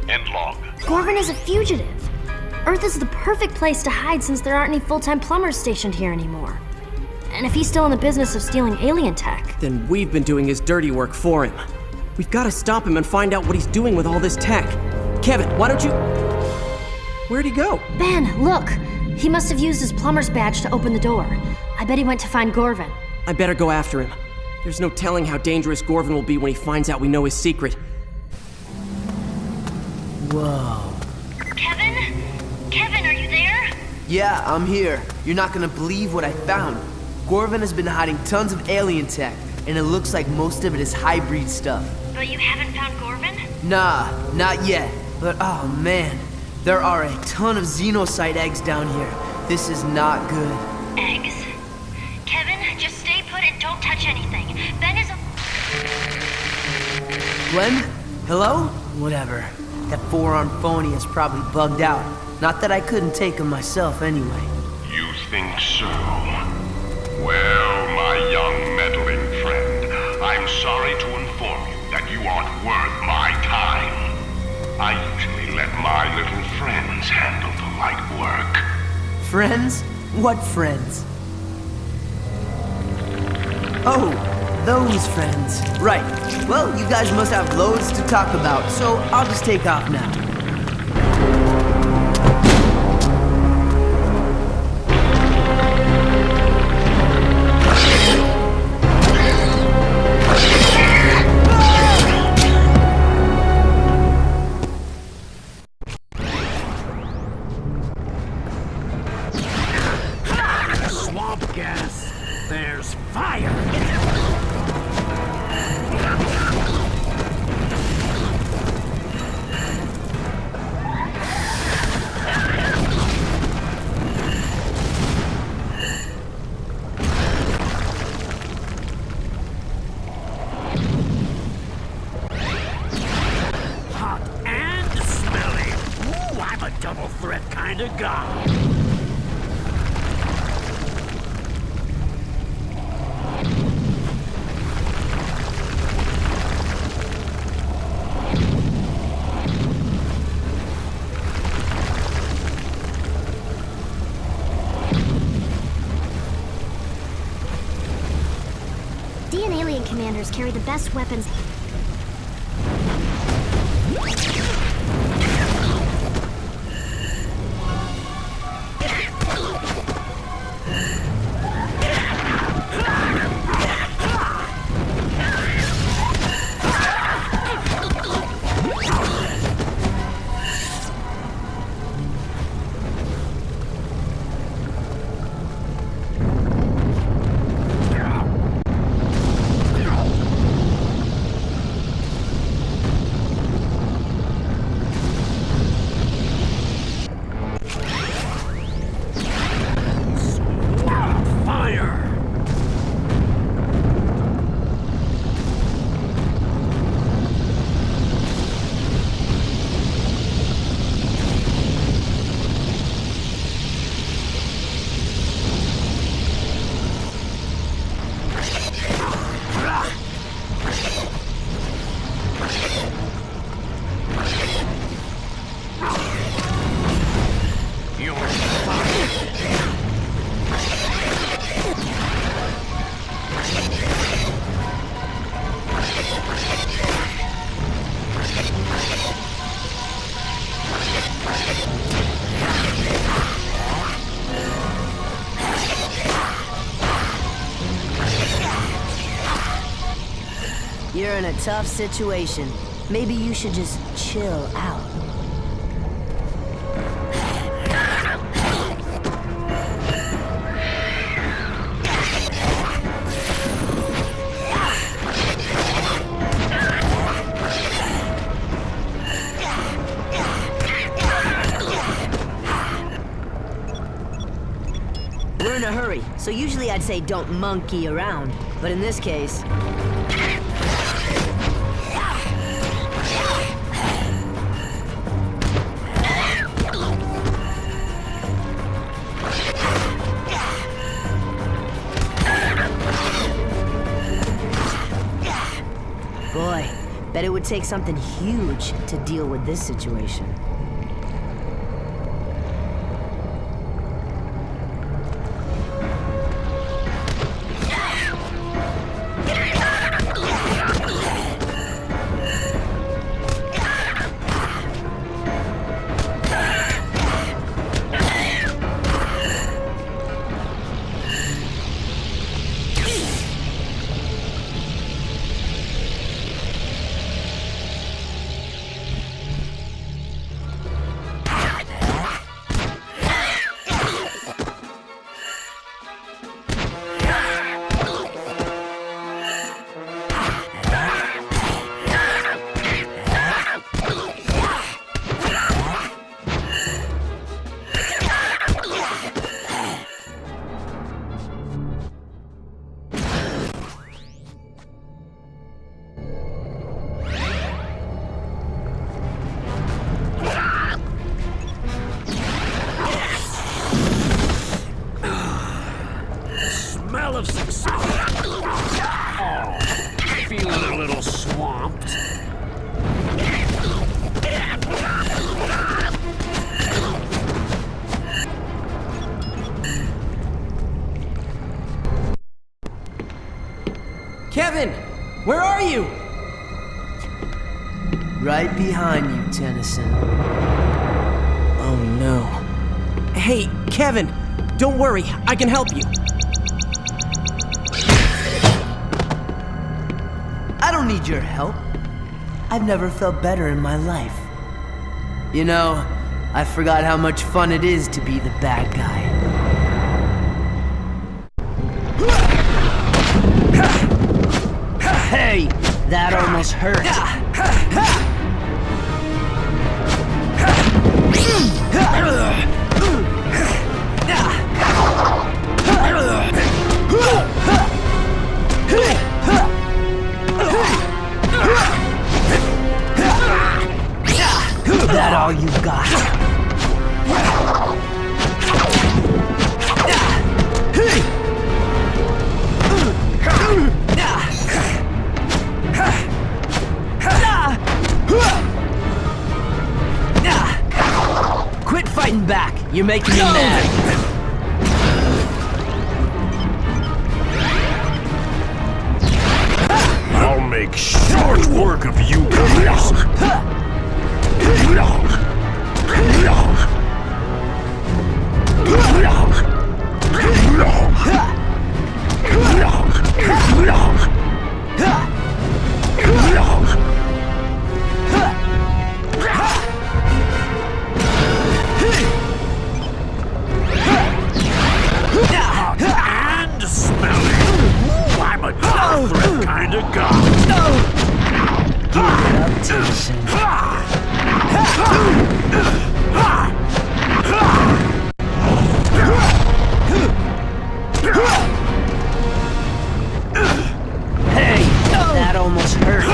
End log. Gorvin is a fugitive. Earth is the perfect place to hide since there aren't any full-time plumbers stationed here anymore. And if he's still in the business of stealing alien tech... Then we've been doing his dirty work for him. We've got to stop him and find out what he's doing with all this tech. Kevin, why don't you... Where'd he go? Ben, look! He must have used his plumber's badge to open the door. I bet he went to find Gorvin. I better go after him. There's no telling how dangerous Gorvin will be when he finds out we know his secret. Whoa. Kevin? Kevin, are you there? Yeah, I'm here. You're not gonna believe what I found. Gorvin has been hiding tons of alien tech, and it looks like most of it is Highbreed stuff. But you haven't found Gorvin? Nah, not yet. But oh man, there are a ton of xenocyte eggs down here. This is not good. Eggs? Kevin, just stay put and don't touch anything. Ben is a... Glenn? Hello? Whatever. That four-armed phony is probably bugged out. Not that I couldn't take him myself anyway. You think so? Well, my young meddling friend, I'm sorry to inform you that you aren't worth my time. I usually let my little friends handle the light work. Friends? What friends? Oh, those friends. Right. Well, you guys must have loads to talk about, so I'll just take off now. Commanders carry the best weapons. You're in a tough situation. Maybe you should just chill out. We're in a hurry, so usually I'd say don't monkey around. But in this case... Boy, bet it would take something huge to deal with this situation. Of success. Oh, feeling a little swamped. Kevin! Where are you? Right behind you, Tennyson. Oh no. Hey, Kevin! Don't worry, I can help you. I don't need your help. I've never felt better in my life. You know, I forgot how much fun it is to be the bad guy. Hey, that almost hurt. That all you got? Quit fighting back. You're making me mad. I'll make short work of you guys. And smelly. Ooh, I'm a double threat kind of guy. Hey, that almost hurt.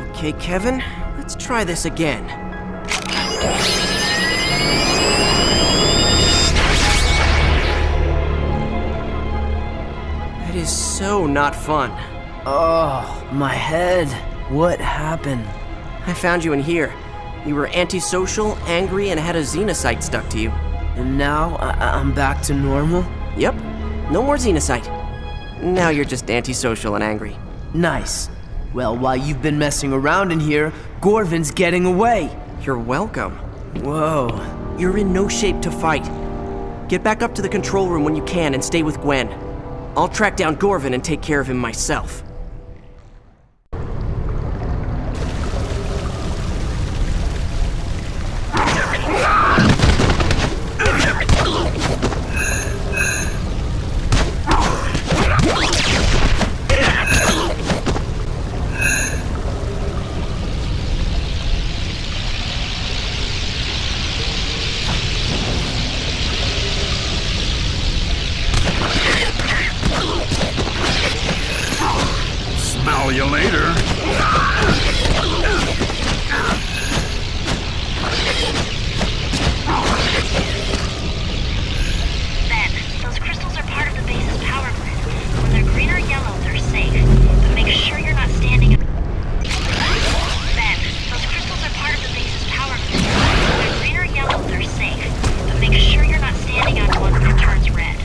Okay, Kevin, let's try this again. That is so not fun. Oh, my head. What happened? I found you in here. You were antisocial, angry, and had a xenocyte stuck to you. And now I'm back to normal? Yep, no more xenocyte. Now you're just antisocial and angry. Nice. Well, while you've been messing around in here, Gorvin's getting away. You're welcome. Whoa. You're in no shape to fight. Get back up to the control room when you can and stay with Gwen. I'll track down Gorvin and take care of him myself. Smell you later. Ben, those crystals are part of the base's power grid. When they're green or yellow, they're safe. But make sure you're not standing... Ben, those crystals are part of the base's power grid. When they're green or yellow, they're safe. But make sure you're not standing on one when it turns red.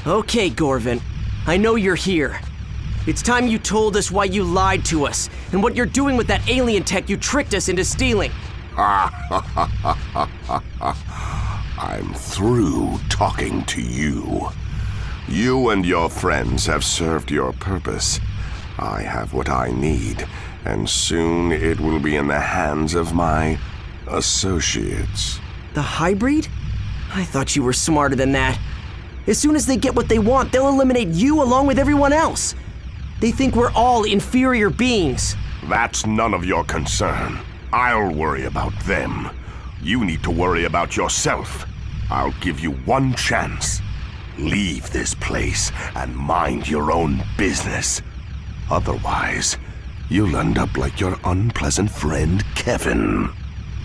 Okay, Gorvin. I know you're here. It's time you told us why you lied to us, and what you're doing with that alien tech you tricked us into stealing. I'm through talking to you. You and your friends have served your purpose. I have what I need, and soon it will be in the hands of my associates. The Highbreed? I thought you were smarter than that. As soon as they get what they want, they'll eliminate you along with everyone else. They think we're all inferior beings. That's none of your concern. I'll worry about them. You need to worry about yourself. I'll give you one chance. Leave this place and mind your own business. Otherwise, you'll end up like your unpleasant friend, Kevin.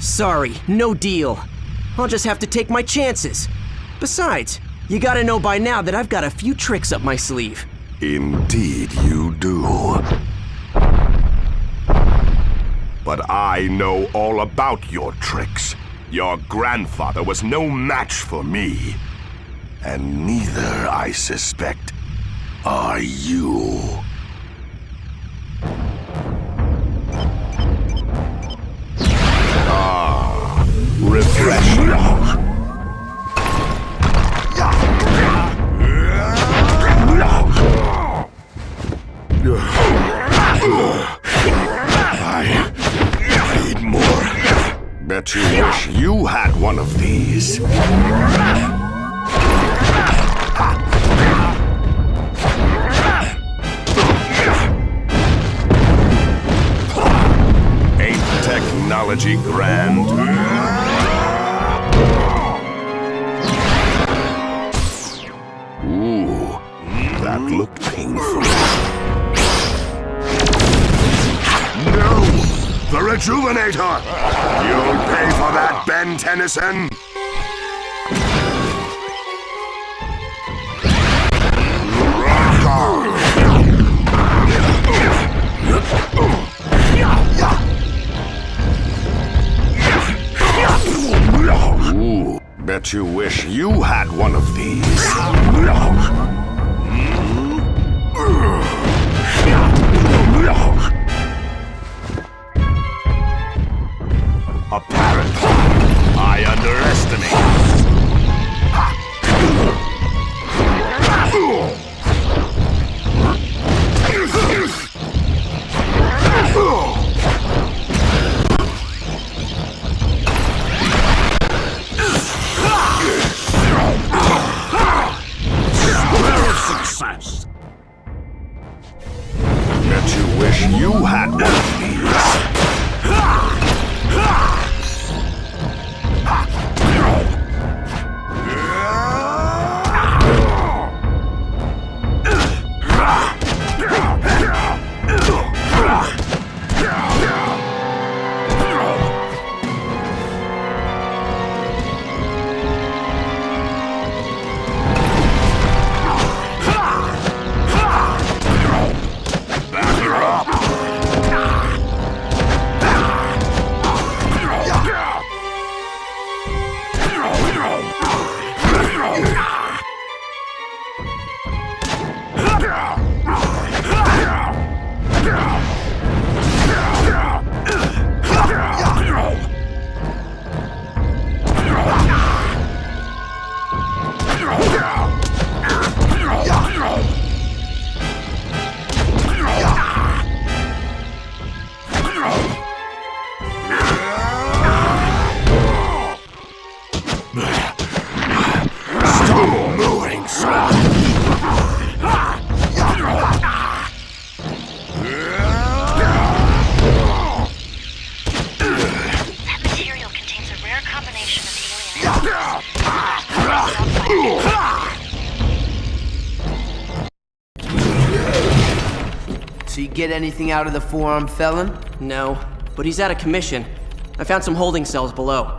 Sorry, no deal. I'll just have to take my chances. Besides, you gotta know by now that I've got a few tricks up my sleeve. Indeed you do. But I know all about your tricks. Your grandfather was no match for me. And neither, I suspect, are you. Ah, refreshing. I need more. Bet you wish you had one of these. Ain't technology grand? Ooh, rejuvenator! You'll pay for that, Ben Tennyson! Ooh, bet you wish you had one of these. Apparently, I underestimate. Success. Bet you wish you had one of these. So you get anything out of the four-armed felon? No, but he's out of commission. I found some holding cells below.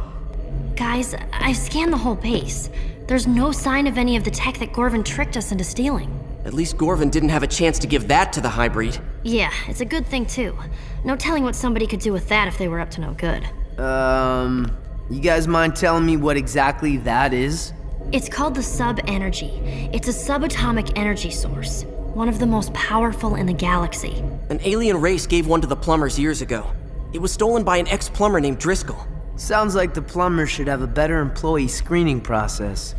Guys, I've scanned the whole base. There's no sign of any of the tech that Gorvin tricked us into stealing. At least Gorvin didn't have a chance to give that to the Highbreed. Yeah, it's a good thing too. No telling what somebody could do with that if they were up to no good. You guys mind telling me what exactly that is? It's called the sub-energy. It's a subatomic energy source. One of the most powerful in the galaxy. An alien race gave one to the plumbers years ago. It was stolen by an ex-plumber named Driscoll. Sounds like the plumbers should have a better employee screening process.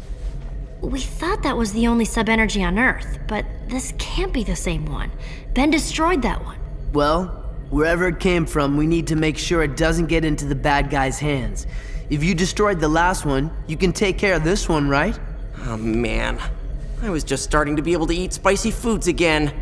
We thought that was the only sub-energy on Earth, but this can't be the same one. Ben destroyed that one. Well, wherever it came from, we need to make sure it doesn't get into the bad guys' hands. If you destroyed the last one, you can take care of this one, right? Oh man, I was just starting to be able to eat spicy foods again.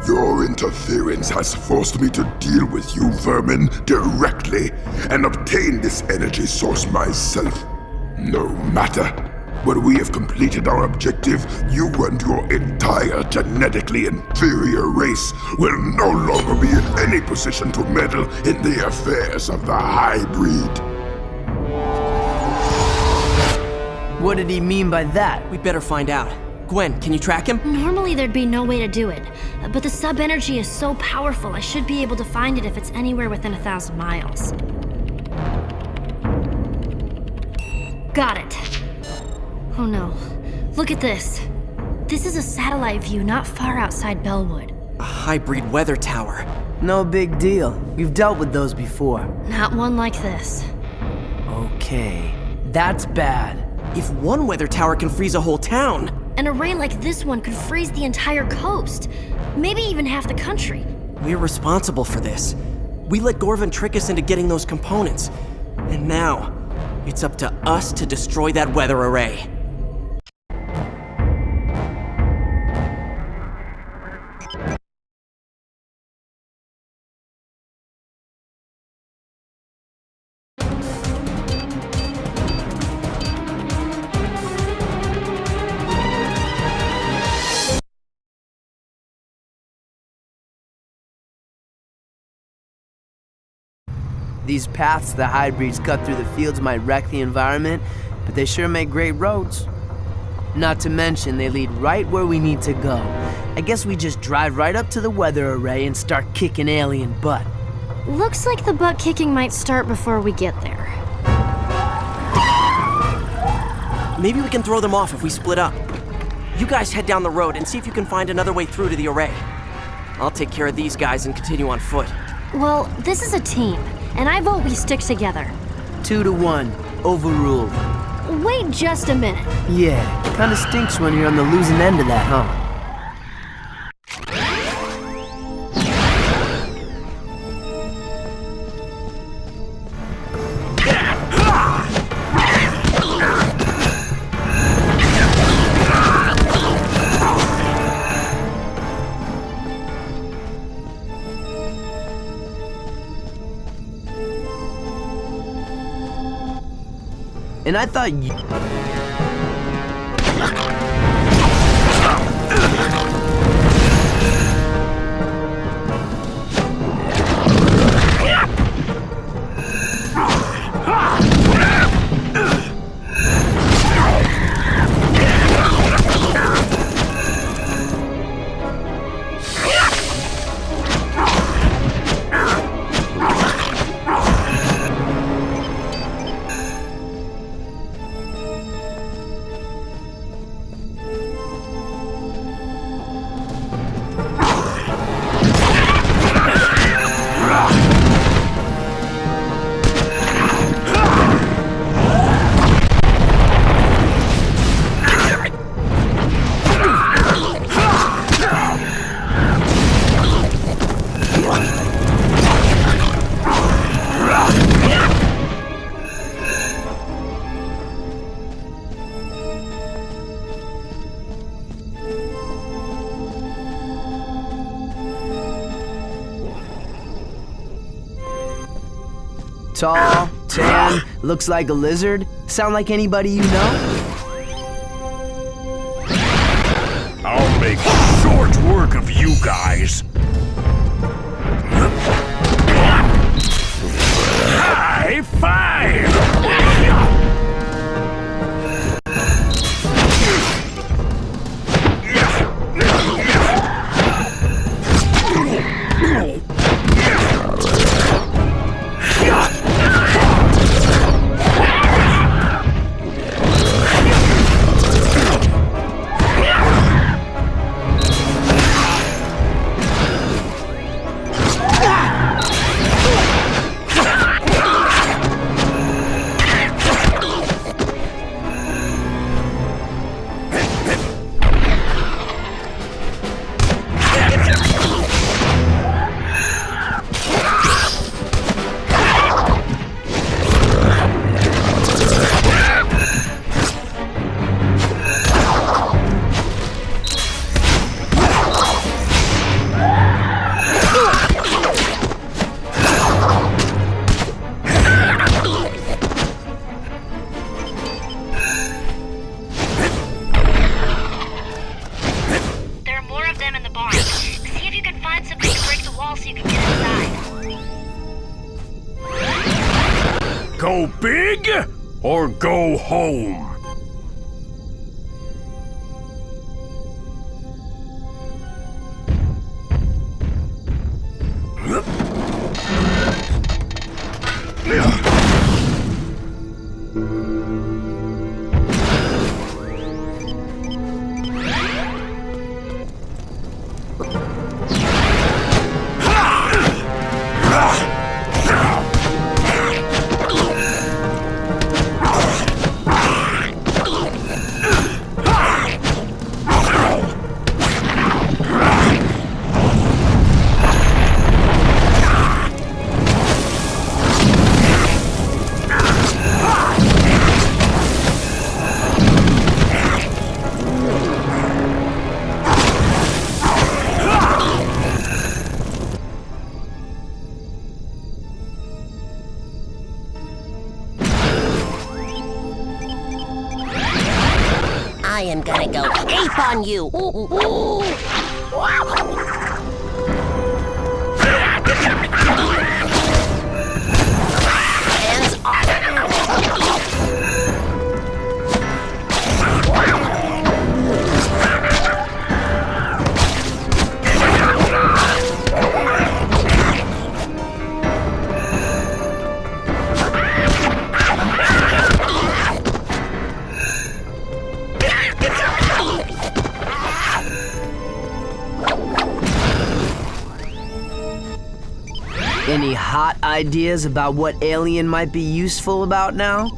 Your interference has forced me to deal with you vermin directly and obtain this energy source myself. No matter. When we have completed our objective, you and your entire genetically inferior race will no longer be in any position to meddle in the affairs of the Highbreed. What did he mean by that? We'd better find out. Gwen, can you track him? Normally there'd be no way to do it, but the sub-energy is so powerful I should be able to find it if it's anywhere within 1,000 miles. Got it. Oh no. Look at this. This is a satellite view not far outside Bellwood. A Highbreed weather tower. No big deal. We've dealt with those before. Not one like this. Okay, that's bad. If one weather tower can freeze a whole town... An array like this one could freeze the entire coast. Maybe even half the country. We're responsible for this. We let Gorvin trick us into getting those components. And now, it's up to us to destroy that weather array. These paths the Highbreeds cut through the fields might wreck the environment, but they sure make great roads. Not to mention, they lead right where we need to go. I guess we just drive right up to the weather array and start kicking alien butt. Looks like the butt kicking might start before we get there. Maybe we can throw them off if we split up. You guys head down the road and see if you can find another way through to the array. I'll take care of these guys and continue on foot. Well, this is a team, and I vote we stick together. 2 to 1. Overruled. Wait just a minute. Yeah, kinda stinks when you're on the losing end of that, huh? And I thought you... Tall, tan, looks like a lizard. Sound like anybody you know? I'll make short work of you guys. High five! Go big or go home? I am gonna go ape on you! hot ideas about what alien might be useful about now?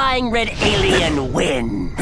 flying red alien win.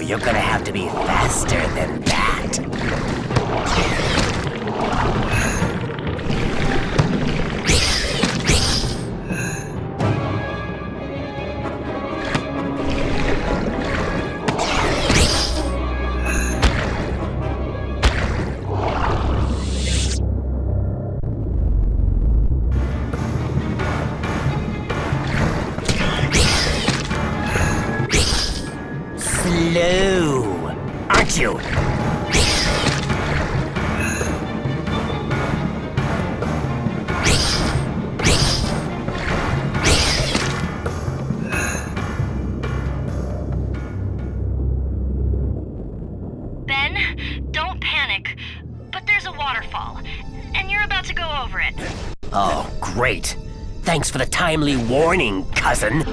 You're gonna have to be faster than that. Slow, aren't you? Ben, don't panic, but there's a waterfall, and you're about to go over it. Oh, great. Thanks for the timely warning, cousin.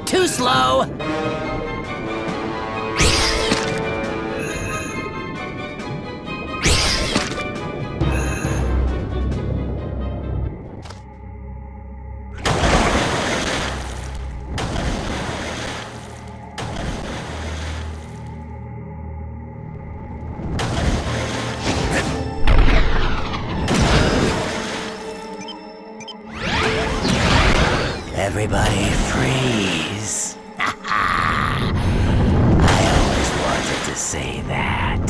Too slow! Everybody freeze. I always wanted to say that.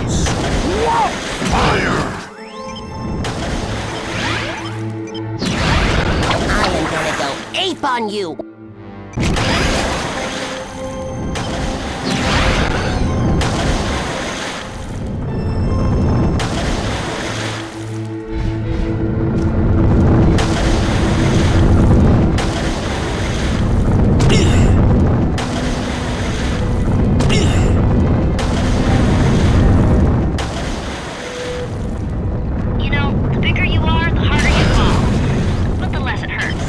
Swamp fire! I am gonna go ape on you! The bigger you are, the harder you fall, but the less it hurts.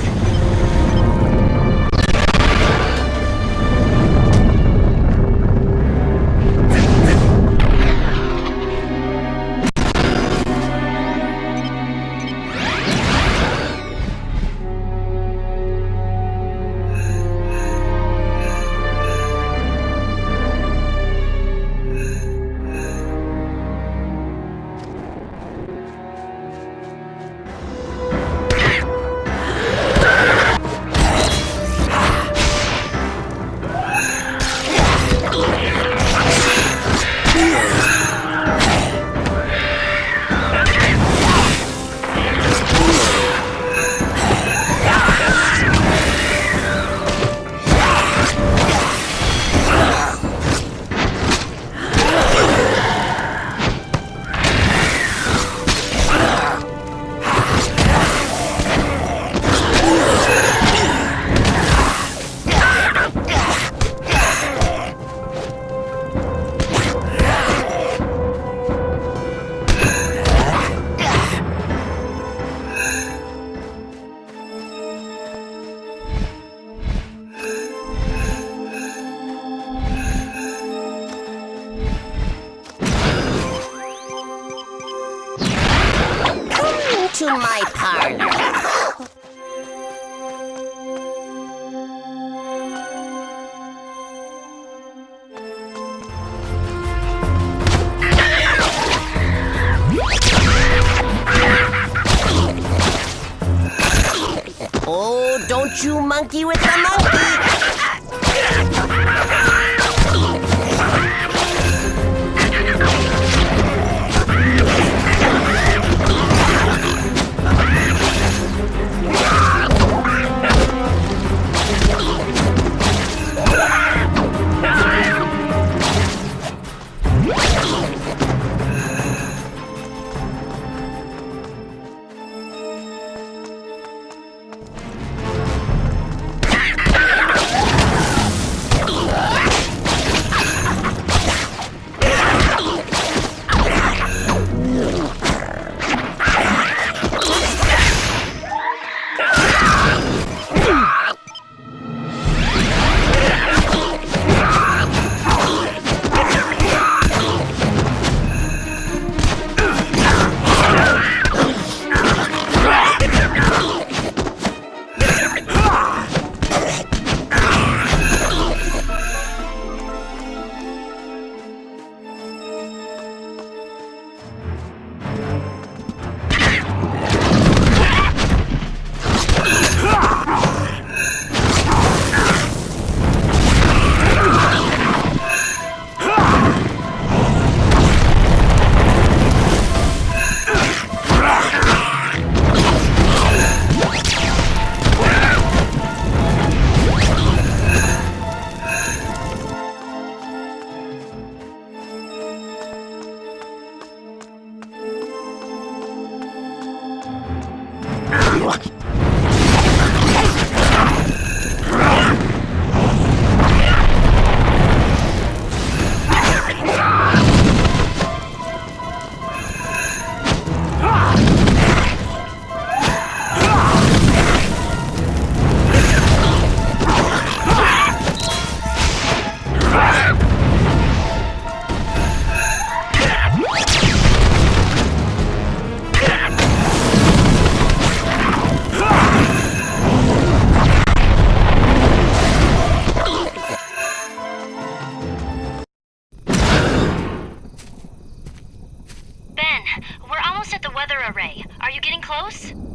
Oh, don't you monkey with the monkey!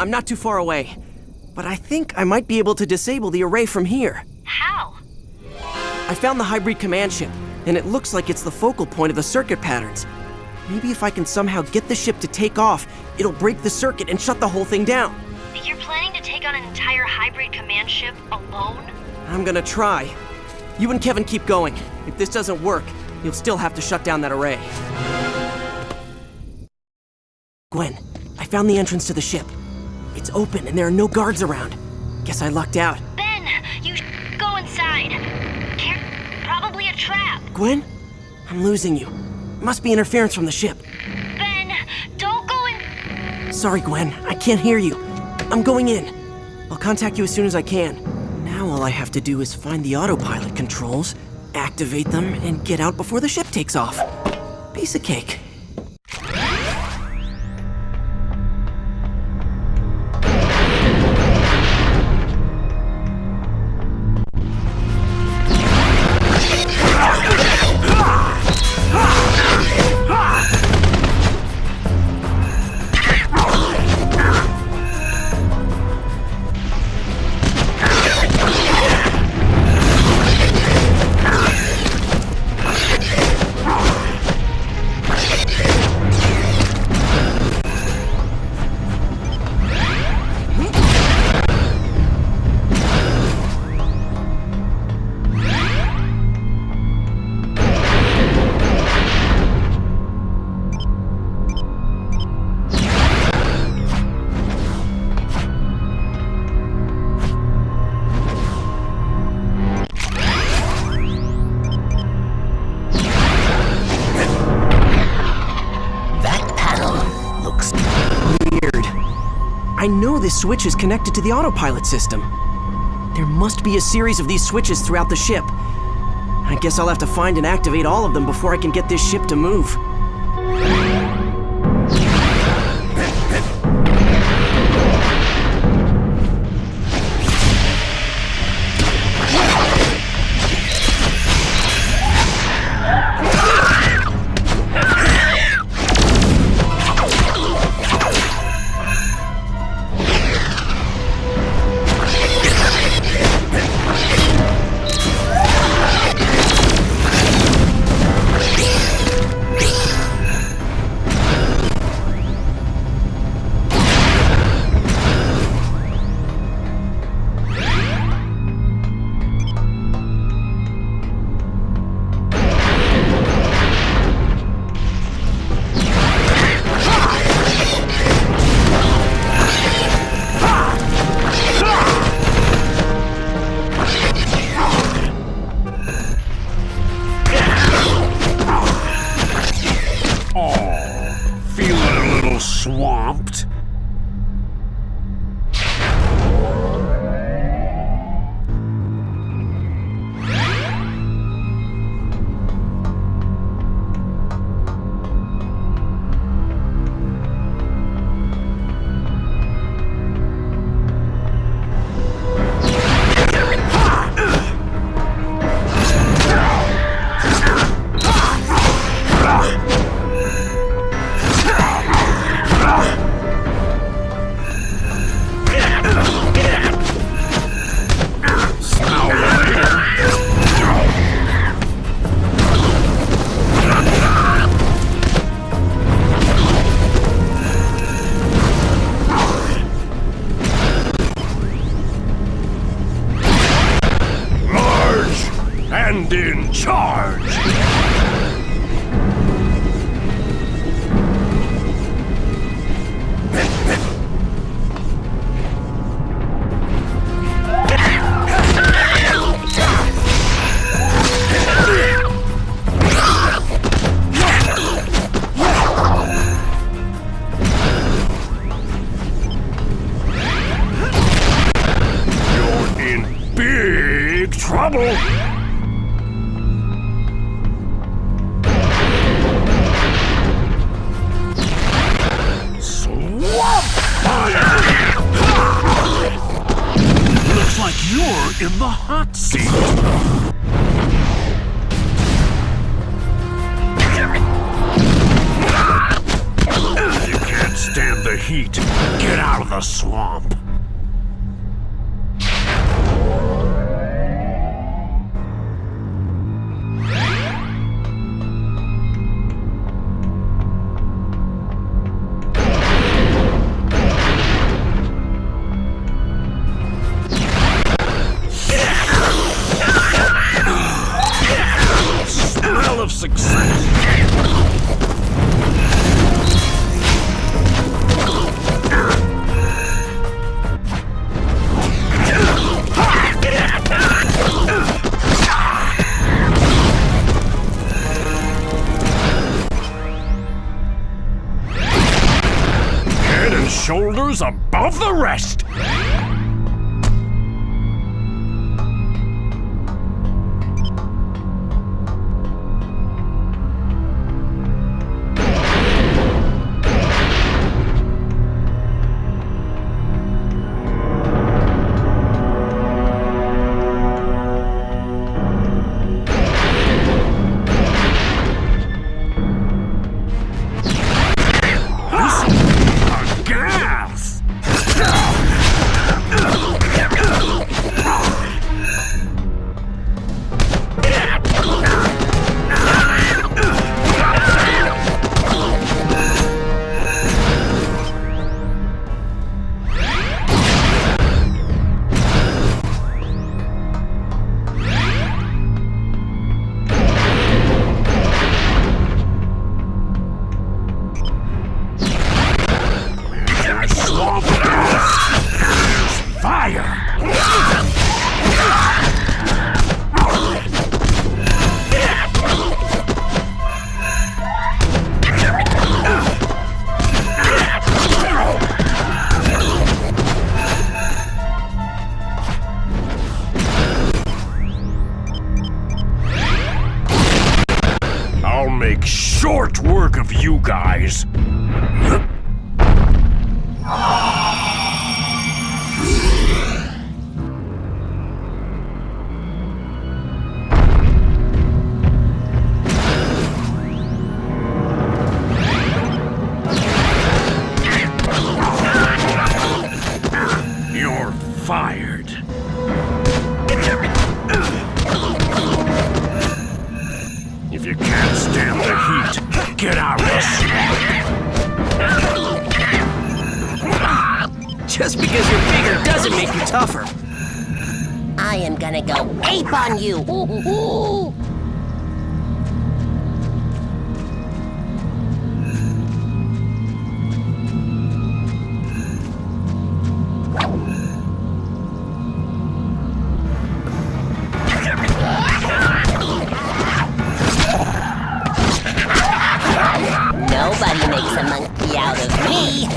I'm not too far away, but I think I might be able to disable the array from here. How? I found the Highbreed command ship, and it looks like it's the focal point of the circuit patterns. Maybe if I can somehow get the ship to take off, it'll break the circuit and shut the whole thing down. You're planning to take on an entire Highbreed command ship alone? I'm gonna try. You and Kevin keep going. If this doesn't work, you'll still have to shut down that array. Gwen, I found the entrance to the ship. It's open and there are no guards around. Guess I lucked out. Ben, you go inside. Probably a trap. Gwen? I'm losing you. Must be interference from the ship. Ben, don't go in. Sorry, Gwen. I can't hear you. I'm going in. I'll contact you as soon as I can. Now all I have to do is find the autopilot controls, activate them, and get out before the ship takes off. Piece of cake. I know this switch is connected to the autopilot system. There must be a series of these switches throughout the ship. I guess I'll have to find and activate all of them before I can get this ship to move. and in charge! Trouble! Swamp fire! Looks like you're in the hot seat. You can't stand the heat. Get out of the swamp. Shoulders above the rest! Short work of you guys. You're fired. If you can't stand the heat, get out of the swamp! Just because you're bigger doesn't make you tougher. I am gonna go ape on you! Ooh. Nobody makes a monkey out of me!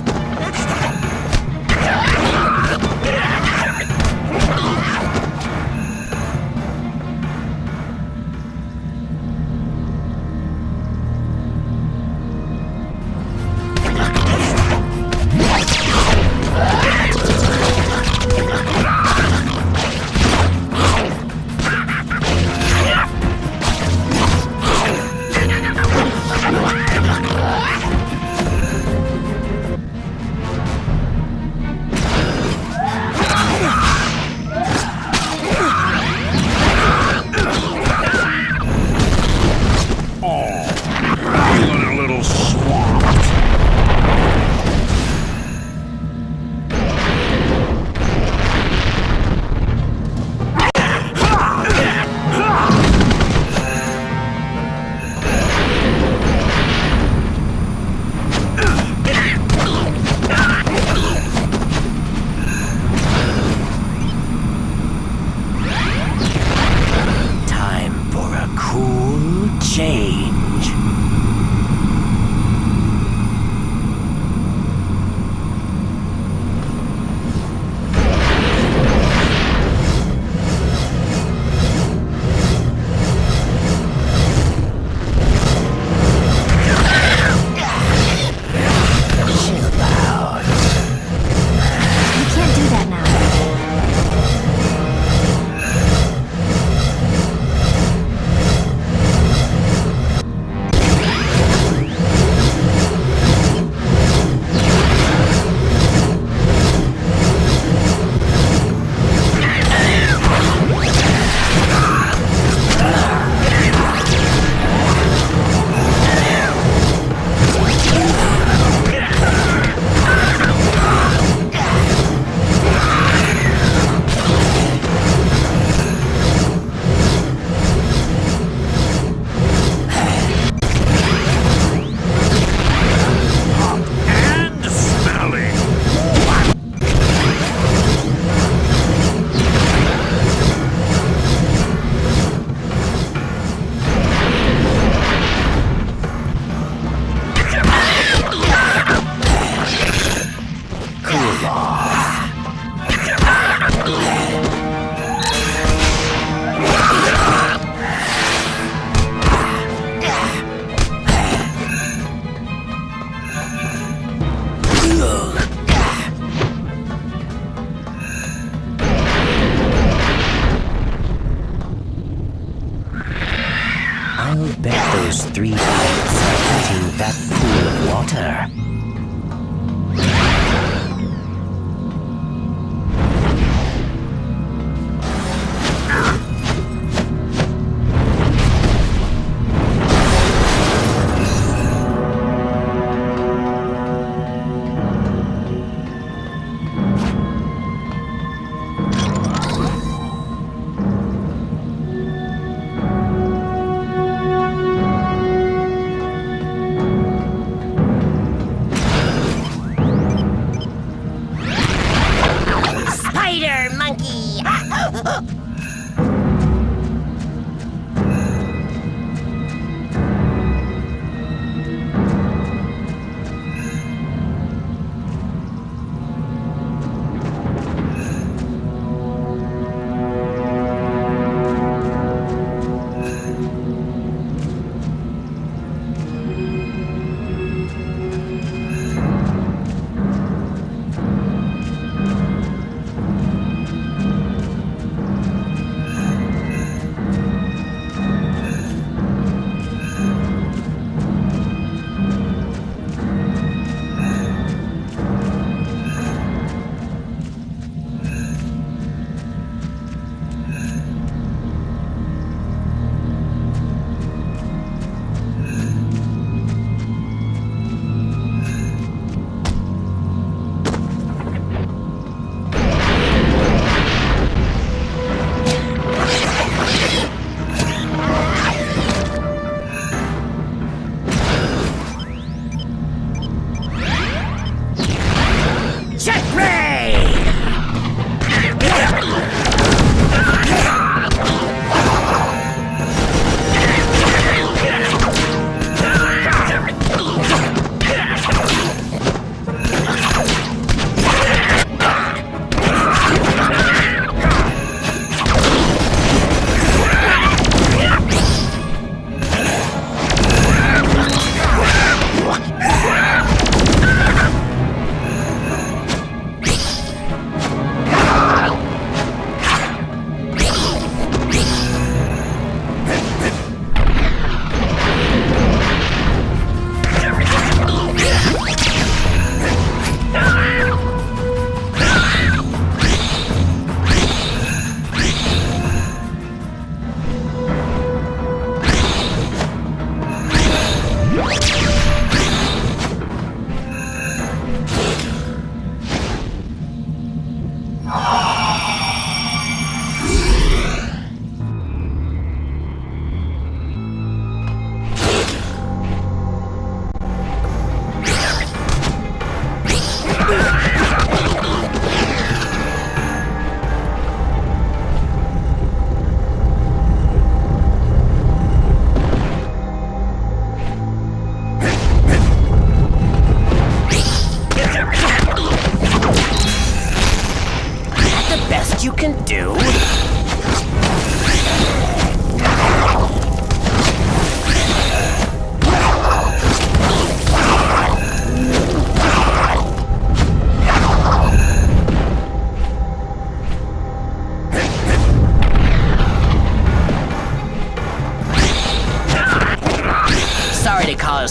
those 3 pirates are hitting that pool of water.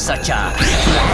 such a...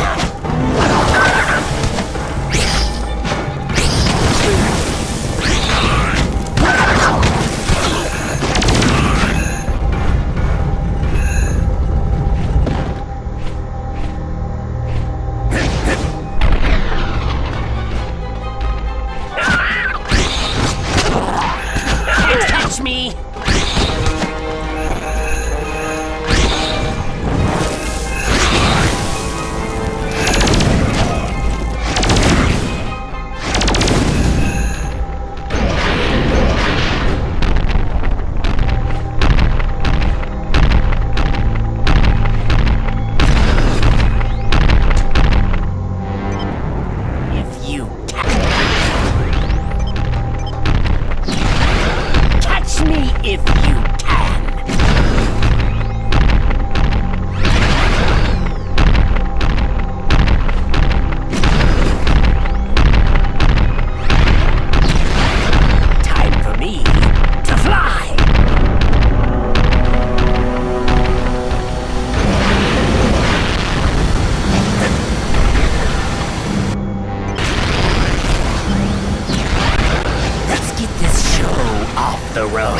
the road.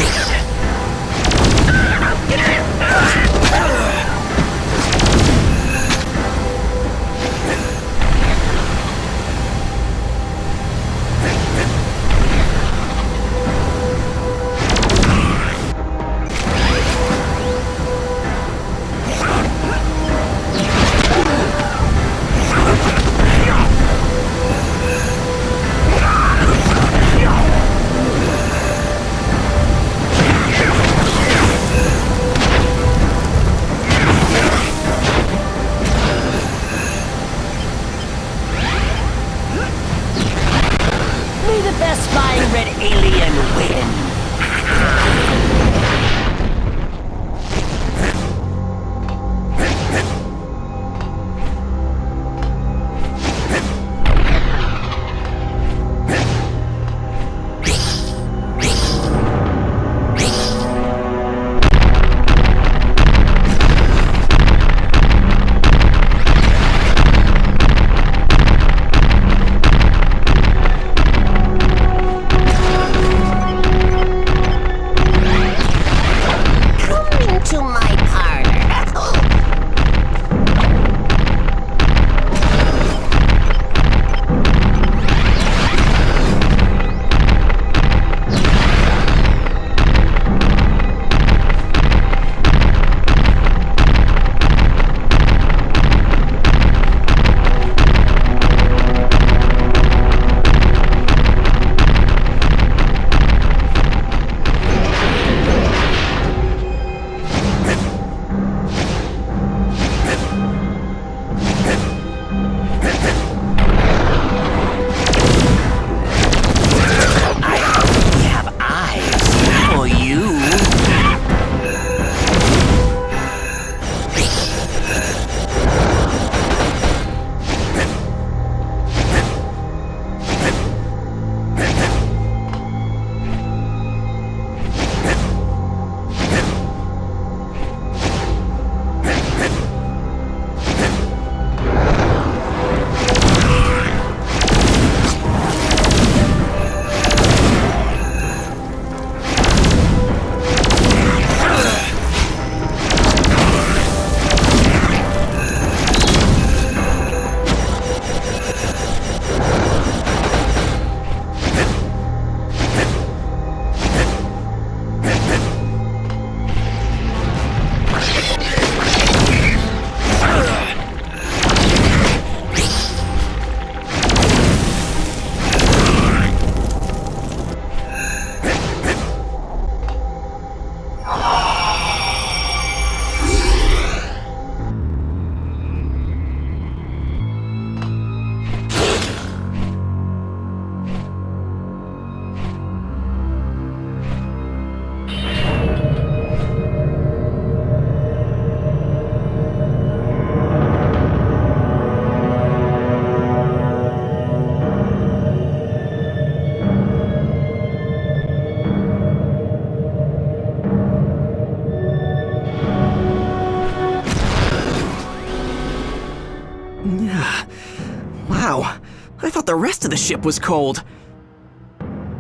Wow, I thought the rest of the ship was cold.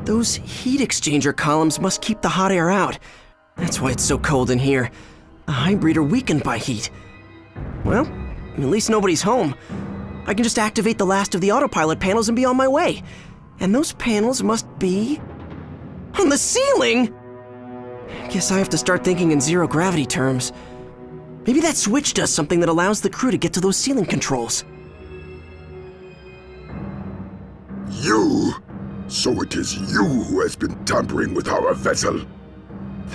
Those heat exchanger columns must keep the hot air out. That's why it's so cold in here. The Highbreed are weakened by heat. Well, at least nobody's home. I can just activate the last of the autopilot panels and be on my way. And those panels must be on the ceiling! Guess I have to start thinking in zero gravity terms. Maybe that switch does something that allows the crew to get to those ceiling controls. You! So it is you who has been tampering with our vessel.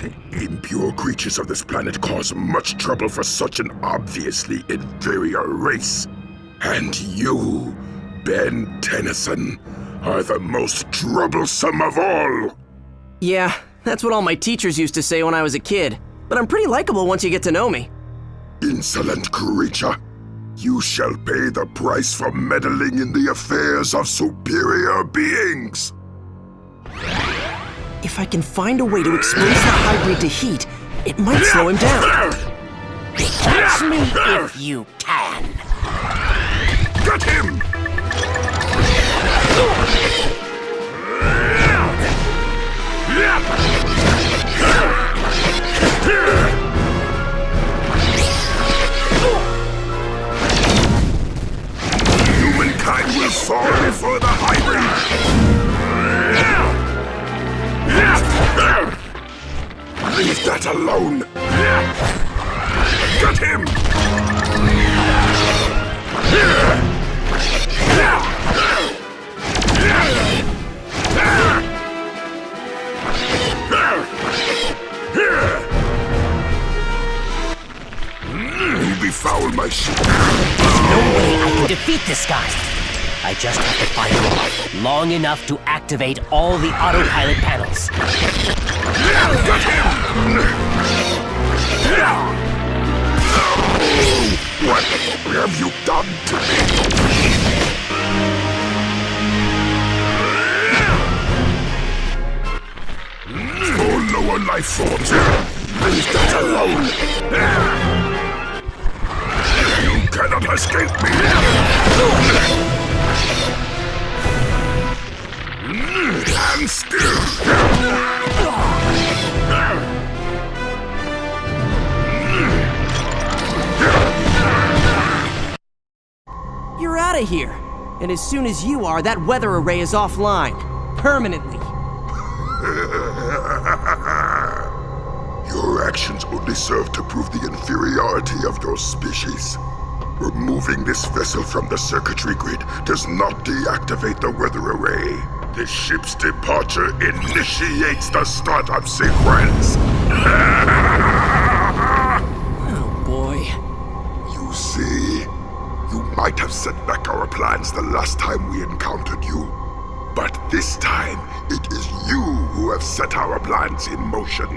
The impure creatures of this planet cause much trouble for such an obviously inferior race. And you, Ben Tennyson, are the most troublesome of all! Yeah, that's what all my teachers used to say when I was a kid. But I'm pretty likable once you get to know me. Insolent creature! You shall pay the price for meddling in the affairs of superior beings! If I can find a way to expose the Highbreed to heat, it might slow him down. Catch me if you can. Get him! Humankind will fall before the Highbreed! Leave that alone! Get him! You befoul my ship! No way I can defeat this guy! I just have to fire him off long enough to activate all the autopilot panels. Get him! What have you done to me? All lower life forms, leave that alone! You cannot escape me! Stand still! You're out of here. And as soon as you are, that weather array is offline. Permanently. Your actions only serve to prove the inferiority of your species. Removing this vessel from the circuitry grid does not deactivate the weather array. The ship's departure initiates the startup sequence. Oh boy. You see, you might have set back our plans the last time we encountered you. But this time, it is you who have set our plans in motion.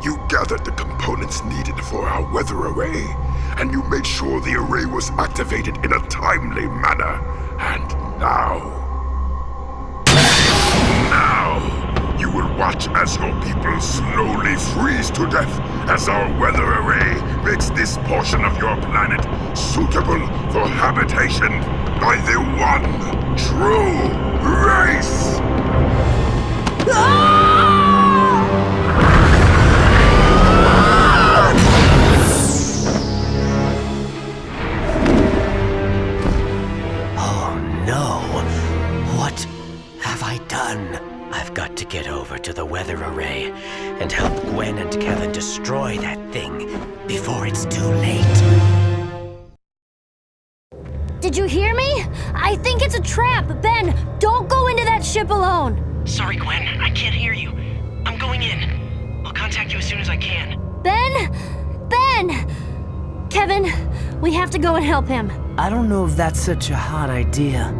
You gathered the components needed for our weather array, and you made sure the array was activated in a timely manner. And now, you will watch as your people slowly freeze to death as our weather array makes this portion of your planet suitable for habitation by the one true race! Oh no! What have I done? I've got to get over to the weather array and help Gwen and Kevin destroy that thing before it's too late. Did you hear me? I think it's a trap. Ben, don't go into that ship alone. Sorry, Gwen. I can't hear you. I'm going in. I'll contact you as soon as I can. Ben! Ben! Kevin, we have to go and help him. I don't know if that's such a hot idea.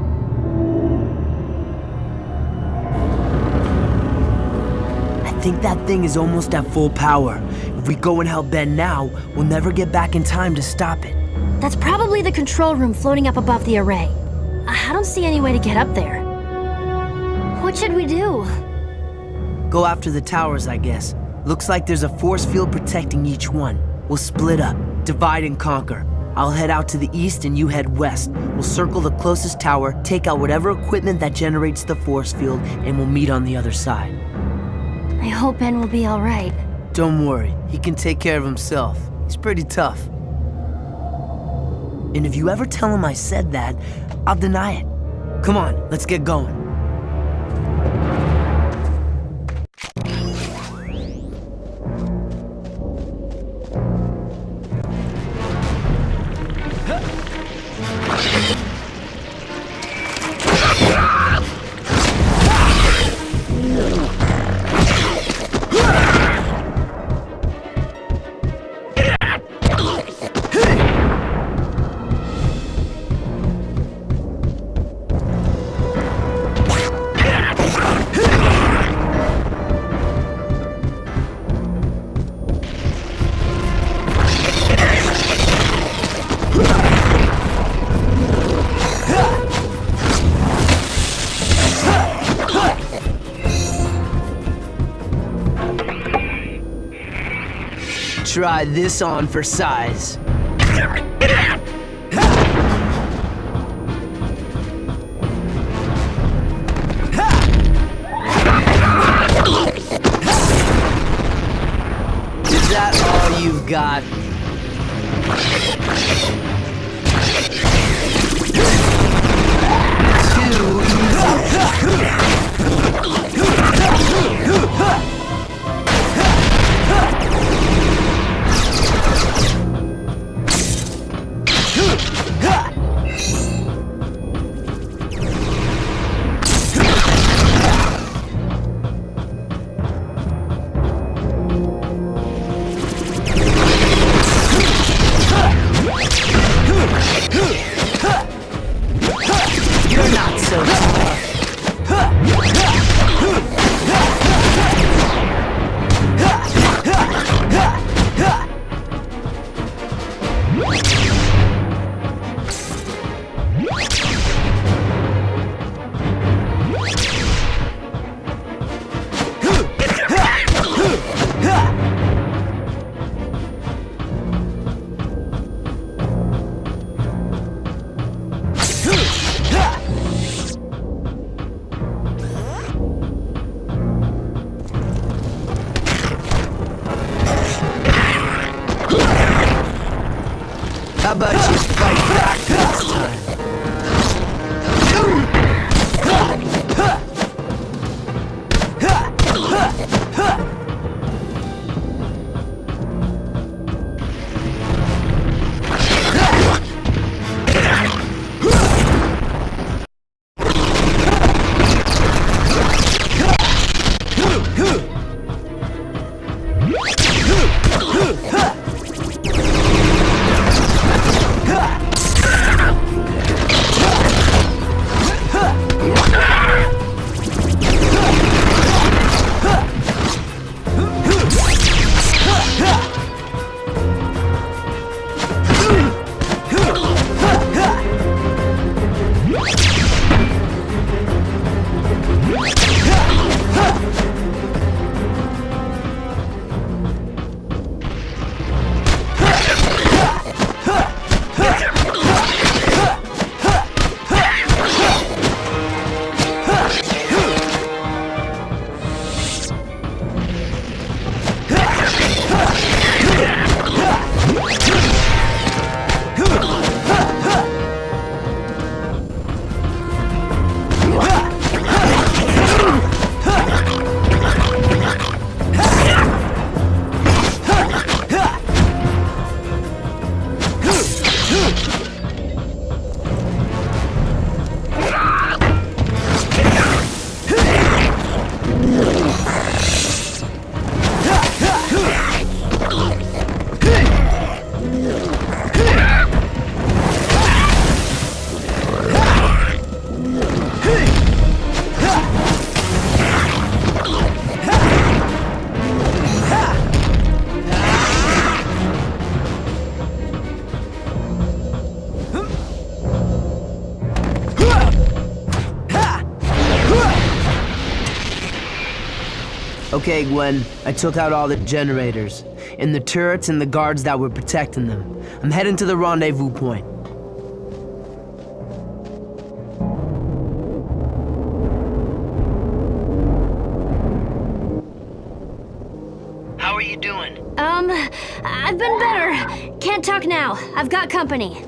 I think that thing is almost at full power. If we go and help Ben now, we'll never get back in time to stop it. That's probably the control room floating up above the array. I don't see any way to get up there. What should we do? Go after the towers, I guess. Looks like there's a force field protecting each one. We'll split up, divide and conquer. I'll head out to the east and you head west. We'll circle the closest tower, take out whatever equipment that generates the force field, and we'll meet on the other side. I hope Ben will be all right. Don't worry, he can take care of himself. He's pretty tough. And if you ever tell him I said that, I'll deny it. Come on, let's get going. Try this on for size. Is that God. You're not so tough. How about you fight back this time? Okay, Gwen, I took out all the generators, and the turrets and the guards that were protecting them. I'm heading to the rendezvous point. How are you doing? I've been better. Can't talk now. I've got company.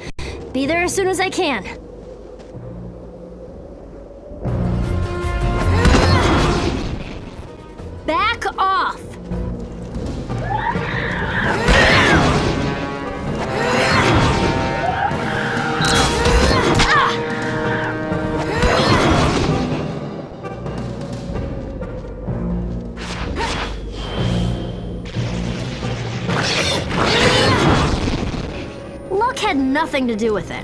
Be there as soon as I can. Back off! Luck had nothing to do with it.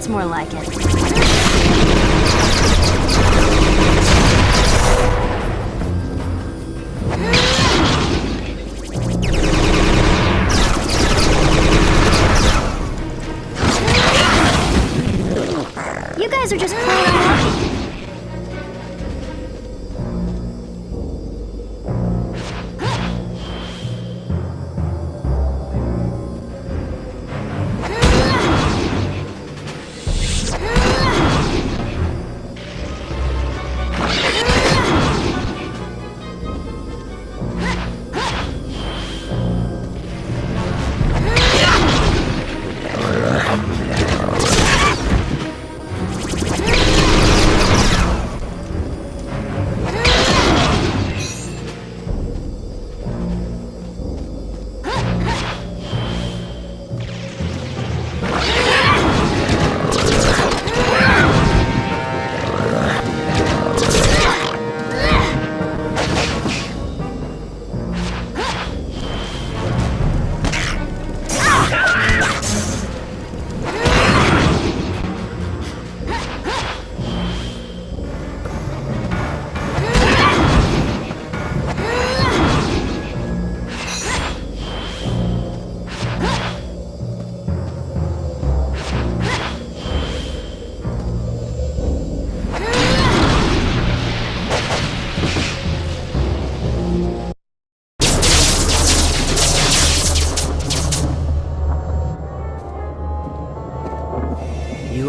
That's more like it. You guys are just plain unlucky.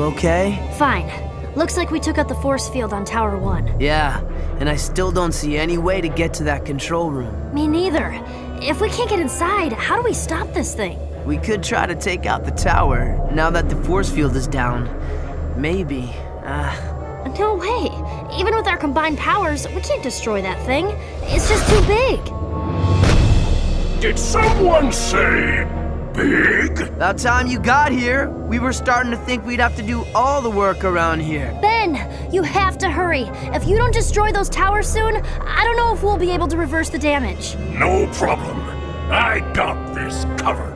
Okay? Fine. Looks like we took out the force field on Tower 1. Yeah, and I still don't see any way to get to that control room. Me neither. If we can't get inside, how do we stop this thing? We could try to take out the tower, now that the force field is down. Maybe. No way. Even with our combined powers, we can't destroy that thing. It's just too big. Did someone say big? About time you got here. We were starting to think we'd have to do all the work around here. Ben, you have to hurry. If you don't destroy those towers soon, I don't know if we'll be able to reverse the damage. No problem. I got this covered.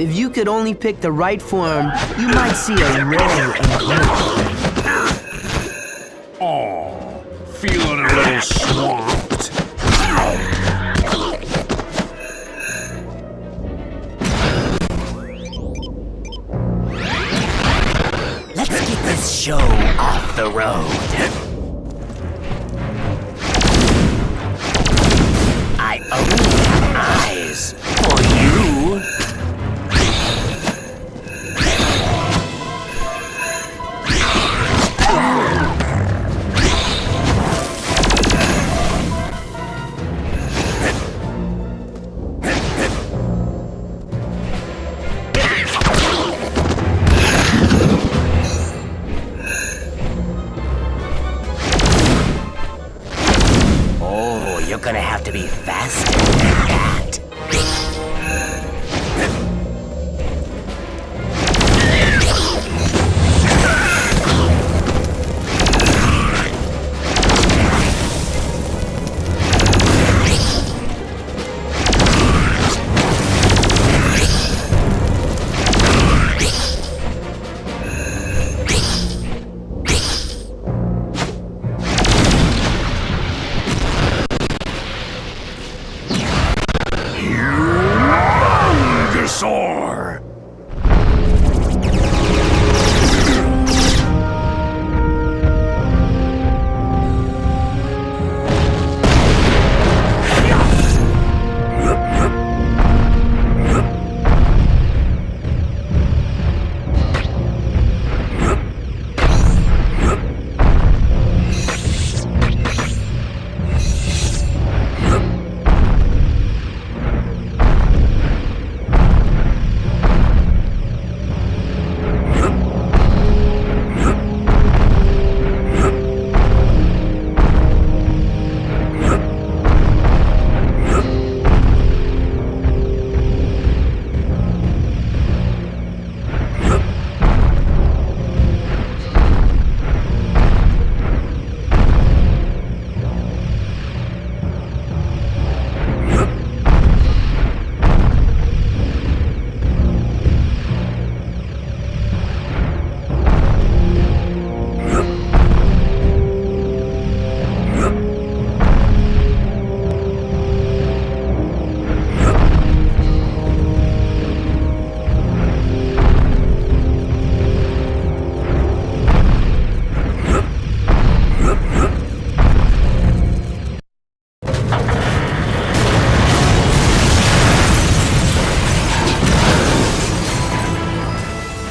If you could only pick the right form, you might see a rare Oh, feeling a little swamped. Let's get this show off the road. I only have eyes for you. You're gonna have to be faster than that.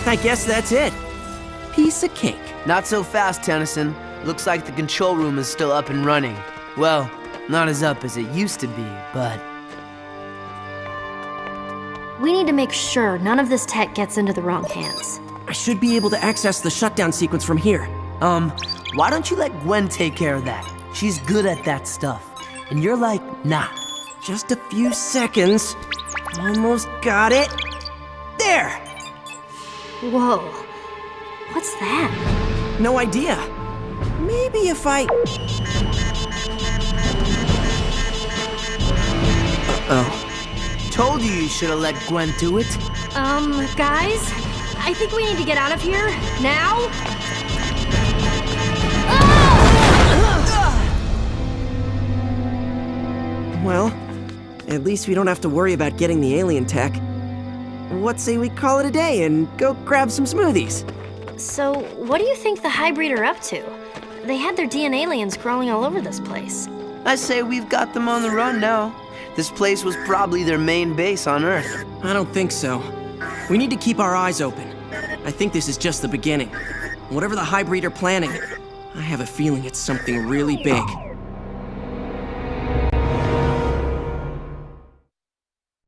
I guess that's it. Piece of cake. Not so fast, Tennyson. Looks like the control room is still up and running. Well, not as up as it used to be, but... We need to make sure none of this tech gets into the wrong hands. I should be able to access the shutdown sequence from here. Why don't you let Gwen take care of that? She's good at that stuff. And you're like, nah. Just a few seconds. Almost got it. There! Whoa. What's that? No idea. Maybe if I... Uh-oh. Told you should have let Gwen do it. Guys? I think we need to get out of here. Now? Well, at least we don't have to worry about getting the alien tech. What say we call it a day and go grab some smoothies? So, what do you think the Highbreed are up to? They had their DNA aliens crawling all over this place. I say we've got them on the run now. This place was probably their main base on Earth. I don't think so. We need to keep our eyes open. I think this is just the beginning. Whatever the Highbreed are planning, I have a feeling it's something really big.